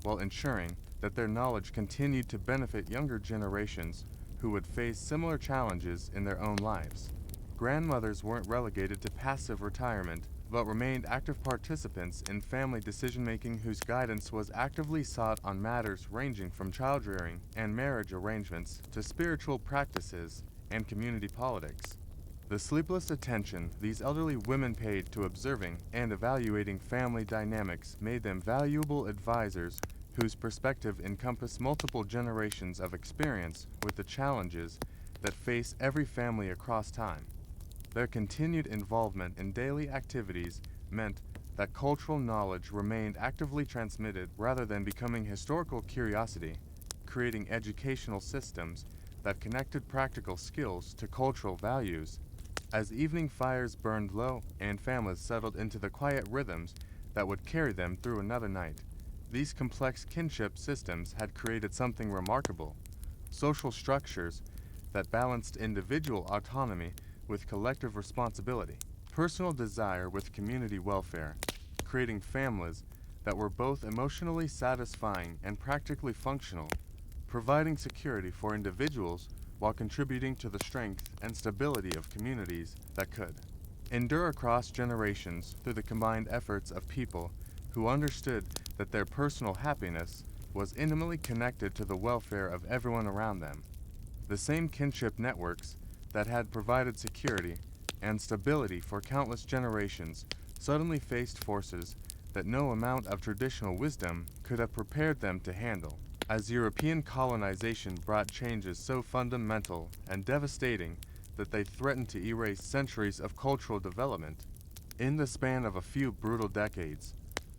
while ensuring that their knowledge continued to benefit younger generations who would face similar challenges in their own lives. Grandmothers weren't relegated to passive retirement, but remained active participants in family decision-making whose guidance was actively sought on matters ranging from child-rearing and marriage arrangements to spiritual practices and community politics. The sleepless attention these elderly women paid to observing and evaluating family dynamics made them valuable advisors whose perspective encompassed multiple generations of experience with the challenges that face every family across time. Their continued involvement in daily activities meant that cultural knowledge remained actively transmitted rather than becoming historical curiosity, creating educational systems that connected practical skills to cultural values. As evening fires burned low and families settled into the quiet rhythms that would carry them through another night, these complex kinship systems had created something remarkable: social structures that balanced individual autonomy with collective responsibility, personal desire with community welfare, creating families that were both emotionally satisfying and practically functional, providing security for individuals while contributing to the strength and stability of communities that could endure across generations through the combined efforts of people who understood that their personal happiness was intimately connected to the welfare of everyone around them. The same kinship networks that had provided security and stability for countless generations suddenly faced forces that no amount of traditional wisdom could have prepared them to handle. As European colonization brought changes so fundamental and devastating that they threatened to erase centuries of cultural development, in the span of a few brutal decades,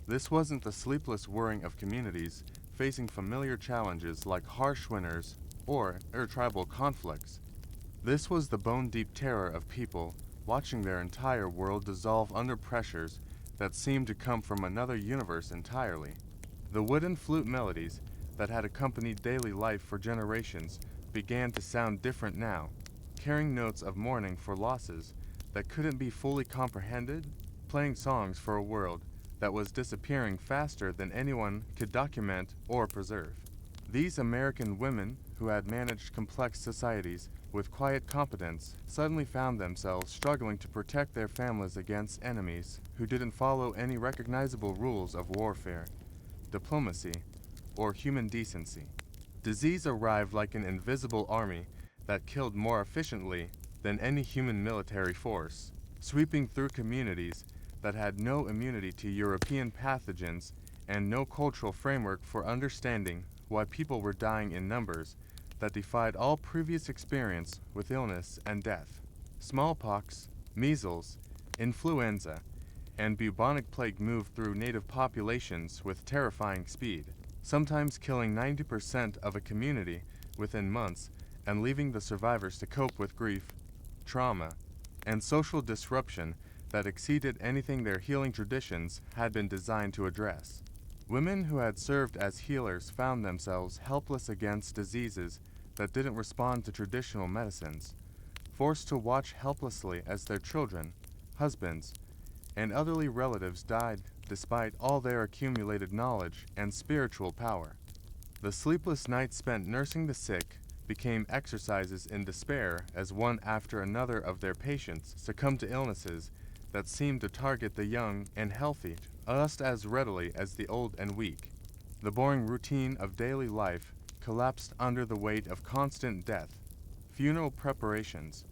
this wasn't the sleepless worrying of communities facing familiar challenges like harsh winters or intertribal conflicts. This was the bone-deep terror of people watching their entire world dissolve under pressures that seemed to come from another universe entirely. The wooden flute melodies that had accompanied daily life for generations began to sound different now, carrying notes of mourning for losses that couldn't be fully comprehended, playing songs for a world that was disappearing faster than anyone could document or preserve. These American women, who had managed complex societies with quiet competence, suddenly found themselves struggling to protect their families against enemies who didn't follow any recognizable rules of warfare, diplomacy, or human decency. Disease arrived like an invisible army that killed more efficiently than any human military force, sweeping through communities that had no immunity to European pathogens and no cultural framework for understanding why people were dying in numbers that defied all previous experience with illness and death. Smallpox, measles, influenza, and bubonic plague moved through native populations with terrifying speed, sometimes killing 90% of a community within months and leaving the survivors to cope with grief, trauma, and social disruption that exceeded anything their healing traditions had been designed to address. Women who had served as healers found themselves helpless against diseases that didn't respond to traditional medicines, forced to watch helplessly as their children, husbands, and elderly relatives died despite all their accumulated knowledge and spiritual power. The sleepless nights spent nursing the sick became exercises in despair as one after another of their patients succumbed to illnesses that seemed to target the young and healthy just as readily as the old and weak. The boring routine of daily life collapsed under the weight of constant death, funeral preparations,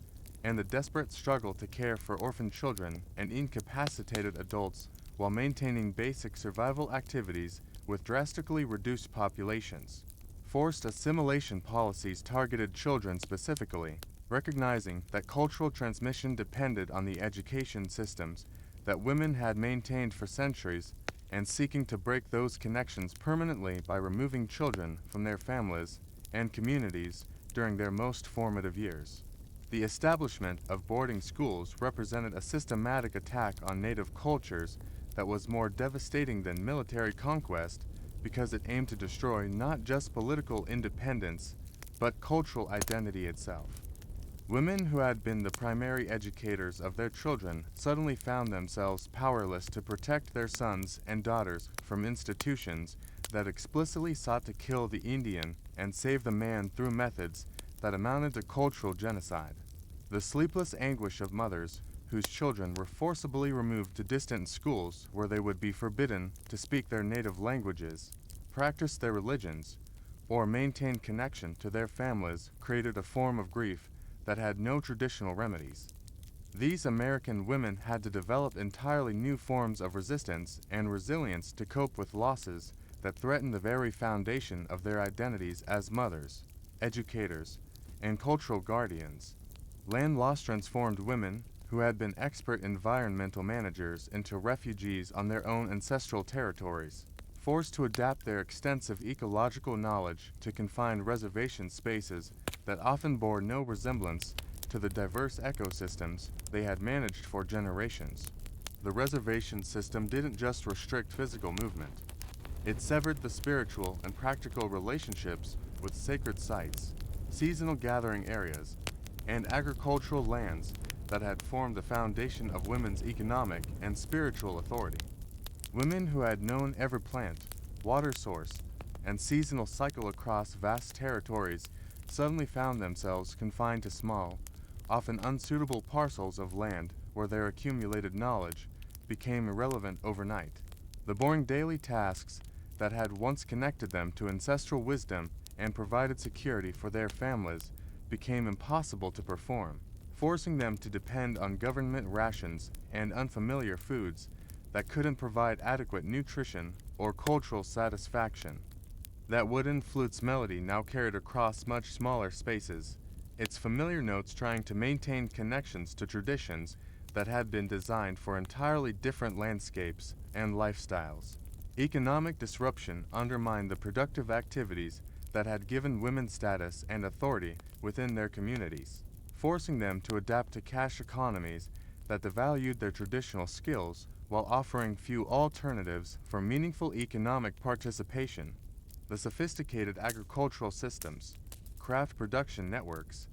and the desperate struggle to care for orphan children and incapacitated adults while maintaining basic survival activities with drastically reduced populations. Forced assimilation policies targeted children specifically, recognizing that cultural transmission depended on the education systems that women had maintained for centuries, and seeking to break those connections permanently by removing children from their families and communities during their most formative years. The establishment of boarding schools represented a systematic attack on native cultures that was more devastating than military conquest because it aimed to destroy not just political independence, but cultural identity itself. Women who had been the primary educators of their children suddenly found themselves powerless to protect their sons and daughters from institutions that explicitly sought to kill the Indian and save the man through methods that amounted to cultural genocide. The sleepless anguish of mothers whose children were forcibly removed to distant schools where they would be forbidden to speak their native languages, practice their religions, or maintain connection to their families created a form of grief that had no traditional remedies. These American women had to develop entirely new forms of resistance and resilience to cope with losses that threatened the very foundation of their identities as mothers, educators, and cultural guardians. Land loss transformed women who had been expert environmental managers into refugees on their own ancestral territories, forced to adapt their extensive ecological knowledge to confined reservation spaces that often bore no resemblance to the diverse ecosystems they had managed for generations. The reservation system didn't just restrict physical movement. It severed the spiritual and practical relationships with sacred sites, seasonal gathering areas, and agricultural lands that had formed the foundation of women's economic and spiritual authority. Women who had known every plant, water source, and seasonal cycle across vast territories suddenly found themselves confined to small, often unsuitable parcels of land where their accumulated knowledge became irrelevant overnight. The boring daily tasks that had once connected them to ancestral wisdom and provided security for their families became impossible to perform, forcing them to depend on government rations and unfamiliar foods that couldn't provide adequate nutrition or cultural satisfaction. That wooden flute's melody now carried across much smaller spaces, its familiar notes trying to maintain connections to traditions that had been designed for entirely different landscapes and lifestyles. Economic disruption undermined the productive activities that had given women status and authority within their communities, forcing them to adapt to cash economies that devalued their traditional skills while offering few alternatives for meaningful economic participation. The sophisticated agricultural systems, craft production networks,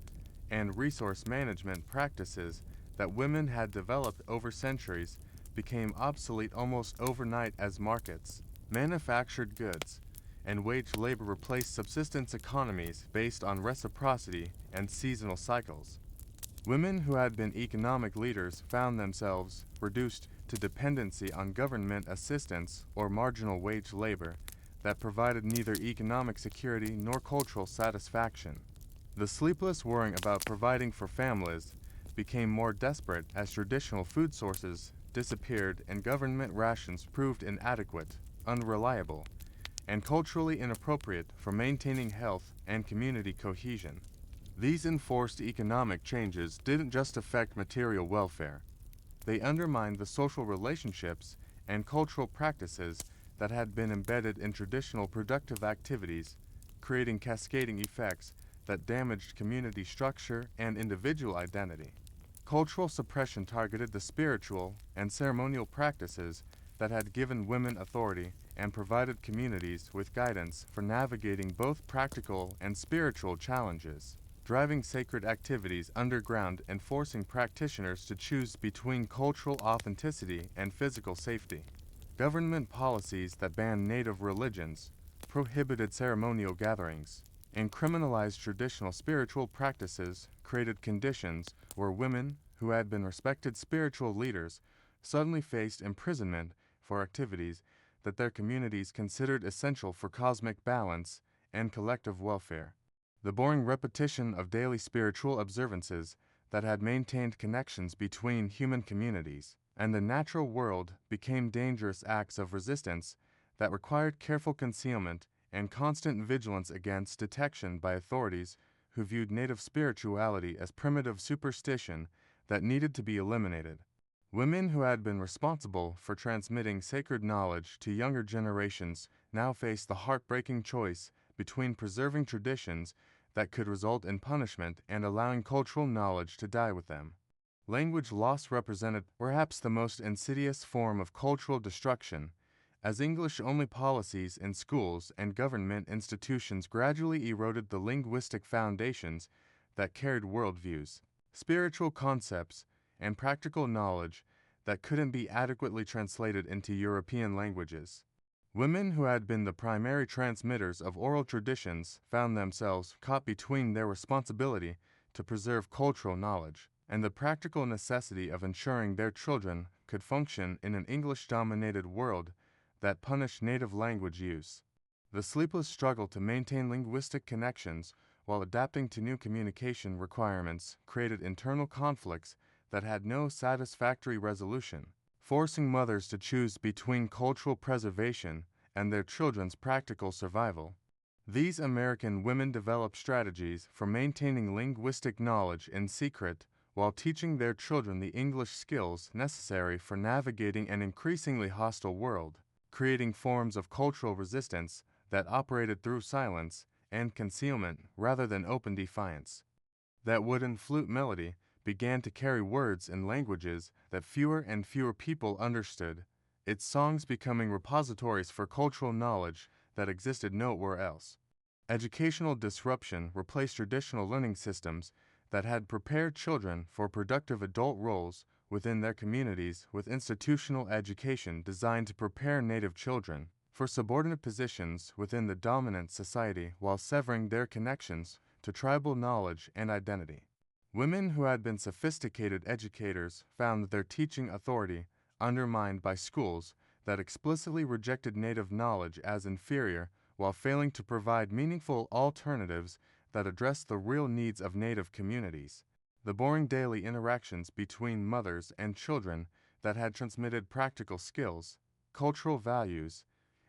and resource management practices that women had developed over centuries became obsolete almost overnight as markets, manufactured goods, and wage labor replaced subsistence economies based on reciprocity and seasonal cycles. Women who had been economic leaders found themselves reduced to dependency on government assistance or marginal wage labor that provided neither economic security nor cultural satisfaction. The sleepless worrying about providing for families became more desperate as traditional food sources disappeared and government rations proved inadequate, unreliable, and culturally inappropriate for maintaining health and community cohesion. These enforced economic changes didn't just affect material welfare. They undermined the social relationships and cultural practices that had been embedded in traditional productive activities, creating cascading effects that damaged community structure and individual identity. Cultural suppression targeted the spiritual and ceremonial practices that had given women authority and provided communities with guidance for navigating both practical and spiritual challenges, driving sacred activities underground and forcing practitioners to choose between cultural authenticity and physical safety. Government policies that banned native religions, prohibited ceremonial gatherings, and criminalized traditional spiritual practices created conditions where women who had been respected spiritual leaders suddenly faced imprisonment for activities that their communities considered essential for cosmic balance and collective welfare. The boring repetition of daily spiritual observances that had maintained connections between human communities and the natural world became dangerous acts of resistance that required careful concealment and constant vigilance against detection by authorities who viewed native spirituality as primitive superstition that needed to be eliminated. Women who had been responsible for transmitting sacred knowledge to younger generations now faced the heartbreaking choice between preserving traditions that could result in punishment and allowing cultural knowledge to die with them. Language loss represented perhaps the most insidious form of cultural destruction, as English-only policies in schools and government institutions gradually eroded the linguistic foundations that carried worldviews, spiritual concepts, and practical knowledge that couldn't be adequately translated into European languages. Women who had been the primary transmitters of oral traditions found themselves caught between their responsibility to preserve cultural knowledge and the practical necessity of ensuring their children could function in an English-dominated world that punished native language use. The sleepless struggle to maintain linguistic connections while adapting to new communication requirements created internal conflicts that had no satisfactory resolution, forcing mothers to choose between cultural preservation and their children's practical survival. These American women developed strategies for maintaining linguistic knowledge in secret while teaching their children the English skills necessary for navigating an increasingly hostile world, creating forms of cultural resistance that operated through silence and concealment rather than open defiance. That wooden flute melody began to carry words in languages that fewer and fewer people understood, its songs becoming repositories for cultural knowledge that existed nowhere else. Educational disruption replaced traditional learning systems that had prepared children for productive adult roles within their communities with institutional education designed to prepare native children for subordinate positions within the dominant society while severing their connections to tribal knowledge and identity. Women who had been sophisticated educators found their teaching authority undermined by schools that explicitly rejected native knowledge as inferior while failing to provide meaningful alternatives that addressed the real needs of Native communities. The boring daily interactions between mothers and children that had transmitted practical skills, cultural values,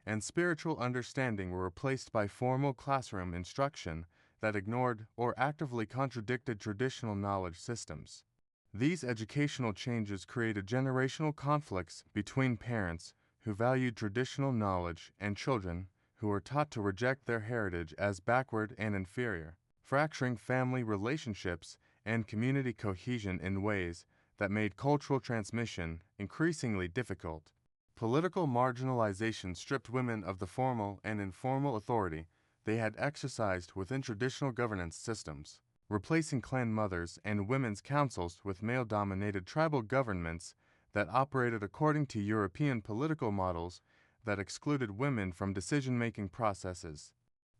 and spiritual understanding were replaced by formal classroom instruction that ignored or actively contradicted traditional knowledge systems. These educational changes created generational conflicts between parents who valued traditional knowledge and children who were taught to reject their heritage as backward and inferior, fracturing family relationships and community cohesion in ways that made cultural transmission increasingly difficult. Political marginalization stripped women of the formal and informal authority they had exercised within traditional governance systems, replacing clan mothers and women's councils with male-dominated tribal governments that operated according to European political models that excluded women from decision-making processes.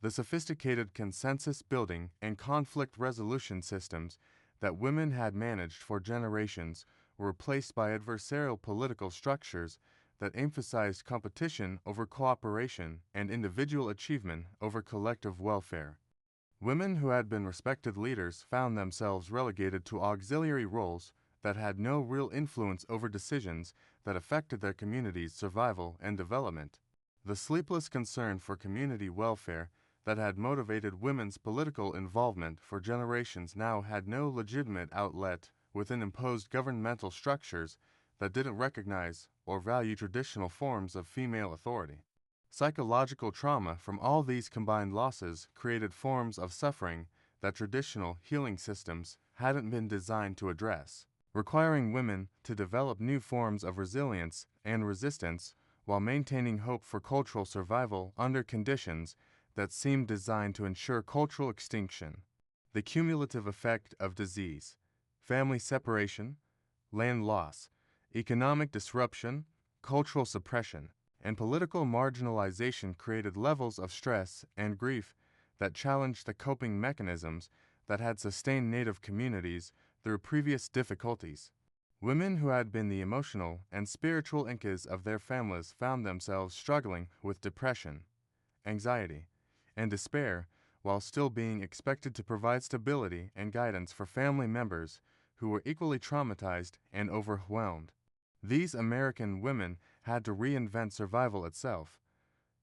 The sophisticated consensus-building and conflict resolution systems that women had managed for generations were replaced by adversarial political structures that emphasized competition over cooperation and individual achievement over collective welfare. Women who had been respected leaders found themselves relegated to auxiliary roles that had no real influence over decisions that affected their community's survival and development. The sleepless concern for community welfare that had motivated women's political involvement for generations now had no legitimate outlet within imposed governmental structures that didn't recognize or value traditional forms of female authority. Psychological trauma from all these combined losses created forms of suffering that traditional healing systems hadn't been designed to address, requiring women to develop new forms of resilience and resistance while maintaining hope for cultural survival under conditions that seemed designed to ensure cultural extinction. The cumulative effect of disease, family separation, land loss, economic disruption, cultural suppression, and political marginalization created levels of stress and grief that challenged the coping mechanisms that had sustained Native communities through previous difficulties. Women who had been the emotional and spiritual anchors of their families found themselves struggling with depression, anxiety, and despair while still being expected to provide stability and guidance for family members who were equally traumatized and overwhelmed. These American women had to reinvent survival itself,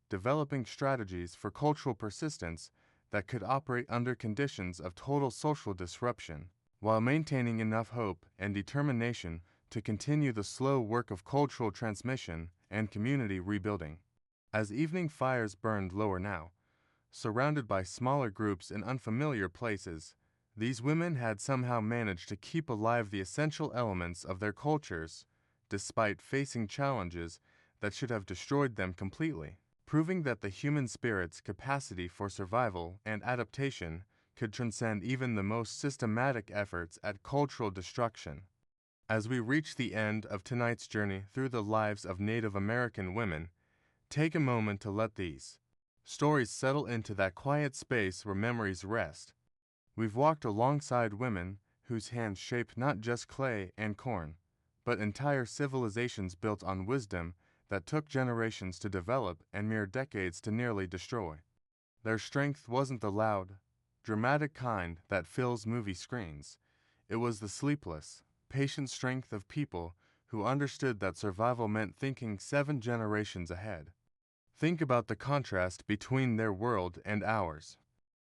developing strategies for cultural persistence that could operate under conditions of total social disruption, while maintaining enough hope and determination to continue the slow work of cultural transmission and community rebuilding. As evening fires burned lower now, surrounded by smaller groups in unfamiliar places, these women had somehow managed to keep alive the essential elements of their cultures, despite facing challenges that should have destroyed them completely, proving that the human spirit's capacity for survival and adaptation could transcend even the most systematic efforts at cultural destruction. As we reach the end of tonight's journey through the lives of Native American women, take a moment to let these stories settle into that quiet space where memories rest. We've walked alongside women whose hands shaped not just clay and corn, but entire civilizations built on wisdom that took generations to develop and mere decades to nearly destroy. Their strength wasn't the loud, dramatic kind that fills movie screens. It was the sleepless, patient strength of people who understood that survival meant thinking 7 generations ahead. Think about the contrast between their world and ours.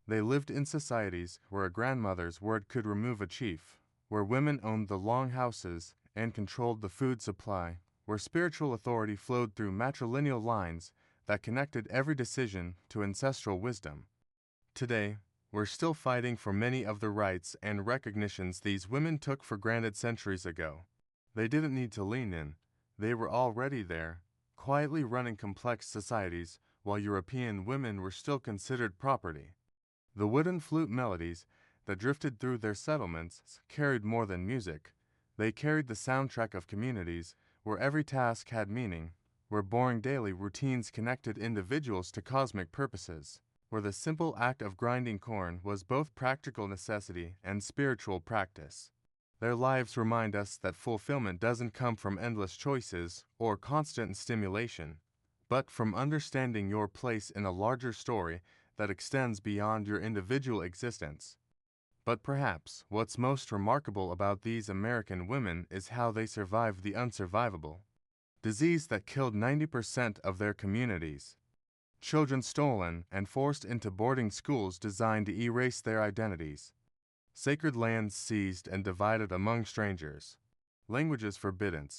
They lived in societies where a grandmother's word could remove a chief, where women owned the long houses and controlled the food supply, where spiritual authority flowed through matrilineal lines that connected every decision to ancestral wisdom. Today, we're still fighting for many of the rights and recognitions these women took for granted centuries ago. They didn't need to lean in. They were already there, quietly running complex societies while European women were still considered property. The wooden flute melodies that drifted through their settlements carried more than music. They carried the soundtrack of communities where every task had meaning, where boring daily routines connected individuals to cosmic purposes, where the simple act of grinding corn was both practical necessity and spiritual practice. Their lives remind us that fulfillment doesn't come from endless choices or constant stimulation, but from understanding your place in a larger story that extends beyond your individual existence. But perhaps what's most remarkable about these American women is how they survived the unsurvivable. Disease that killed 90% of their communities. Children stolen and forced into boarding schools designed to erase their identities. Sacred lands seized and divided among strangers. Languages forbidden.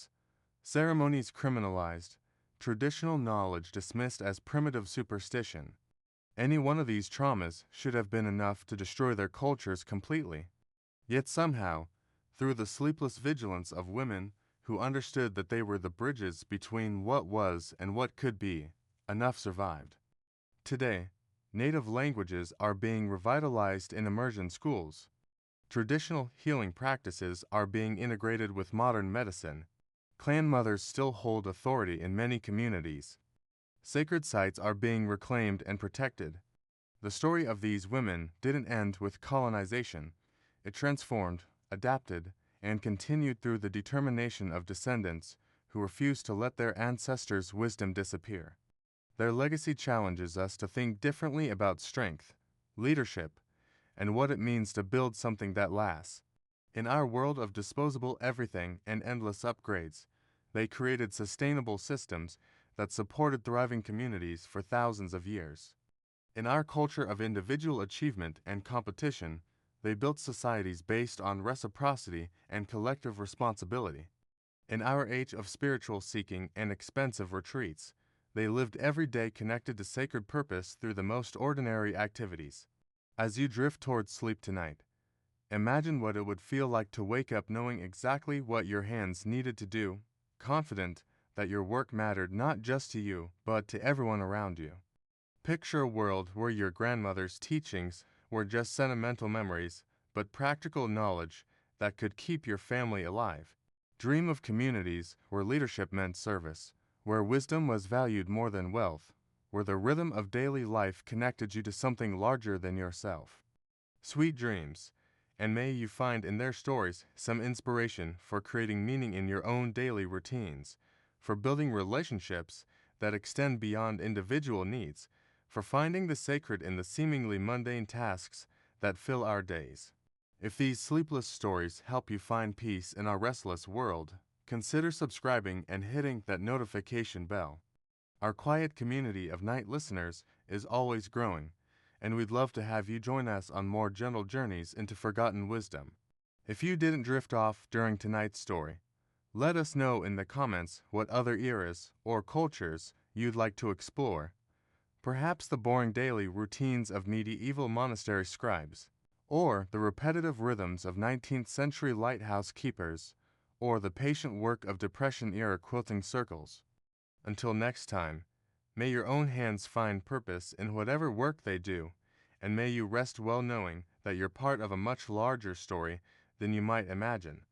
Ceremonies criminalized. Traditional knowledge dismissed as primitive superstition. Any one of these traumas should have been enough to destroy their cultures completely. Yet somehow, through the sleepless vigilance of women who understood that they were the bridges between what was and what could be, enough survived. Today, native languages are being revitalized in immersion schools. Traditional healing practices are being integrated with modern medicine. Clan mothers still hold authority in many communities. Sacred sites are being reclaimed and protected. The story of these women didn't end with colonization. It transformed, adapted, and continued through the determination of descendants who refused to let their ancestors' wisdom disappear. Their legacy challenges us to think differently about strength, leadership, and what it means to build something that lasts. In our world of disposable everything and endless upgrades, they created sustainable systems that supported thriving communities for thousands of years. In our culture of individual achievement and competition, they built societies based on reciprocity and collective responsibility. In our age of spiritual seeking and expensive retreats, they lived every day connected to sacred purpose through the most ordinary activities. As you drift towards sleep tonight, imagine what it would feel like to wake up knowing exactly what your hands needed to do, confident that your work mattered not just to you, but to everyone around you. Picture a world where your grandmother's teachings were just sentimental memories, but practical knowledge that could keep your family alive. Dream of communities where leadership meant service, where wisdom was valued more than wealth, where the rhythm of daily life connected you to something larger than yourself. Sweet dreams, and may you find in their stories some inspiration for creating meaning in your own daily routines, for building relationships that extend beyond individual needs, for finding the sacred in the seemingly mundane tasks that fill our days. If these sleepless stories help you find peace in our restless world, consider subscribing and hitting that notification bell. Our quiet community of night listeners is always growing, and we'd love to have you join us on more gentle journeys into forgotten wisdom. If you didn't drift off during tonight's story, let us know in the comments what other eras or cultures you'd like to explore. Perhaps the boring daily routines of medieval monastery scribes, or the repetitive rhythms of 19th century lighthouse keepers, or the patient work of Depression-era quilting circles. Until next time, may your own hands find purpose in whatever work they do, and may you rest well knowing that you're part of a much larger story than you might imagine.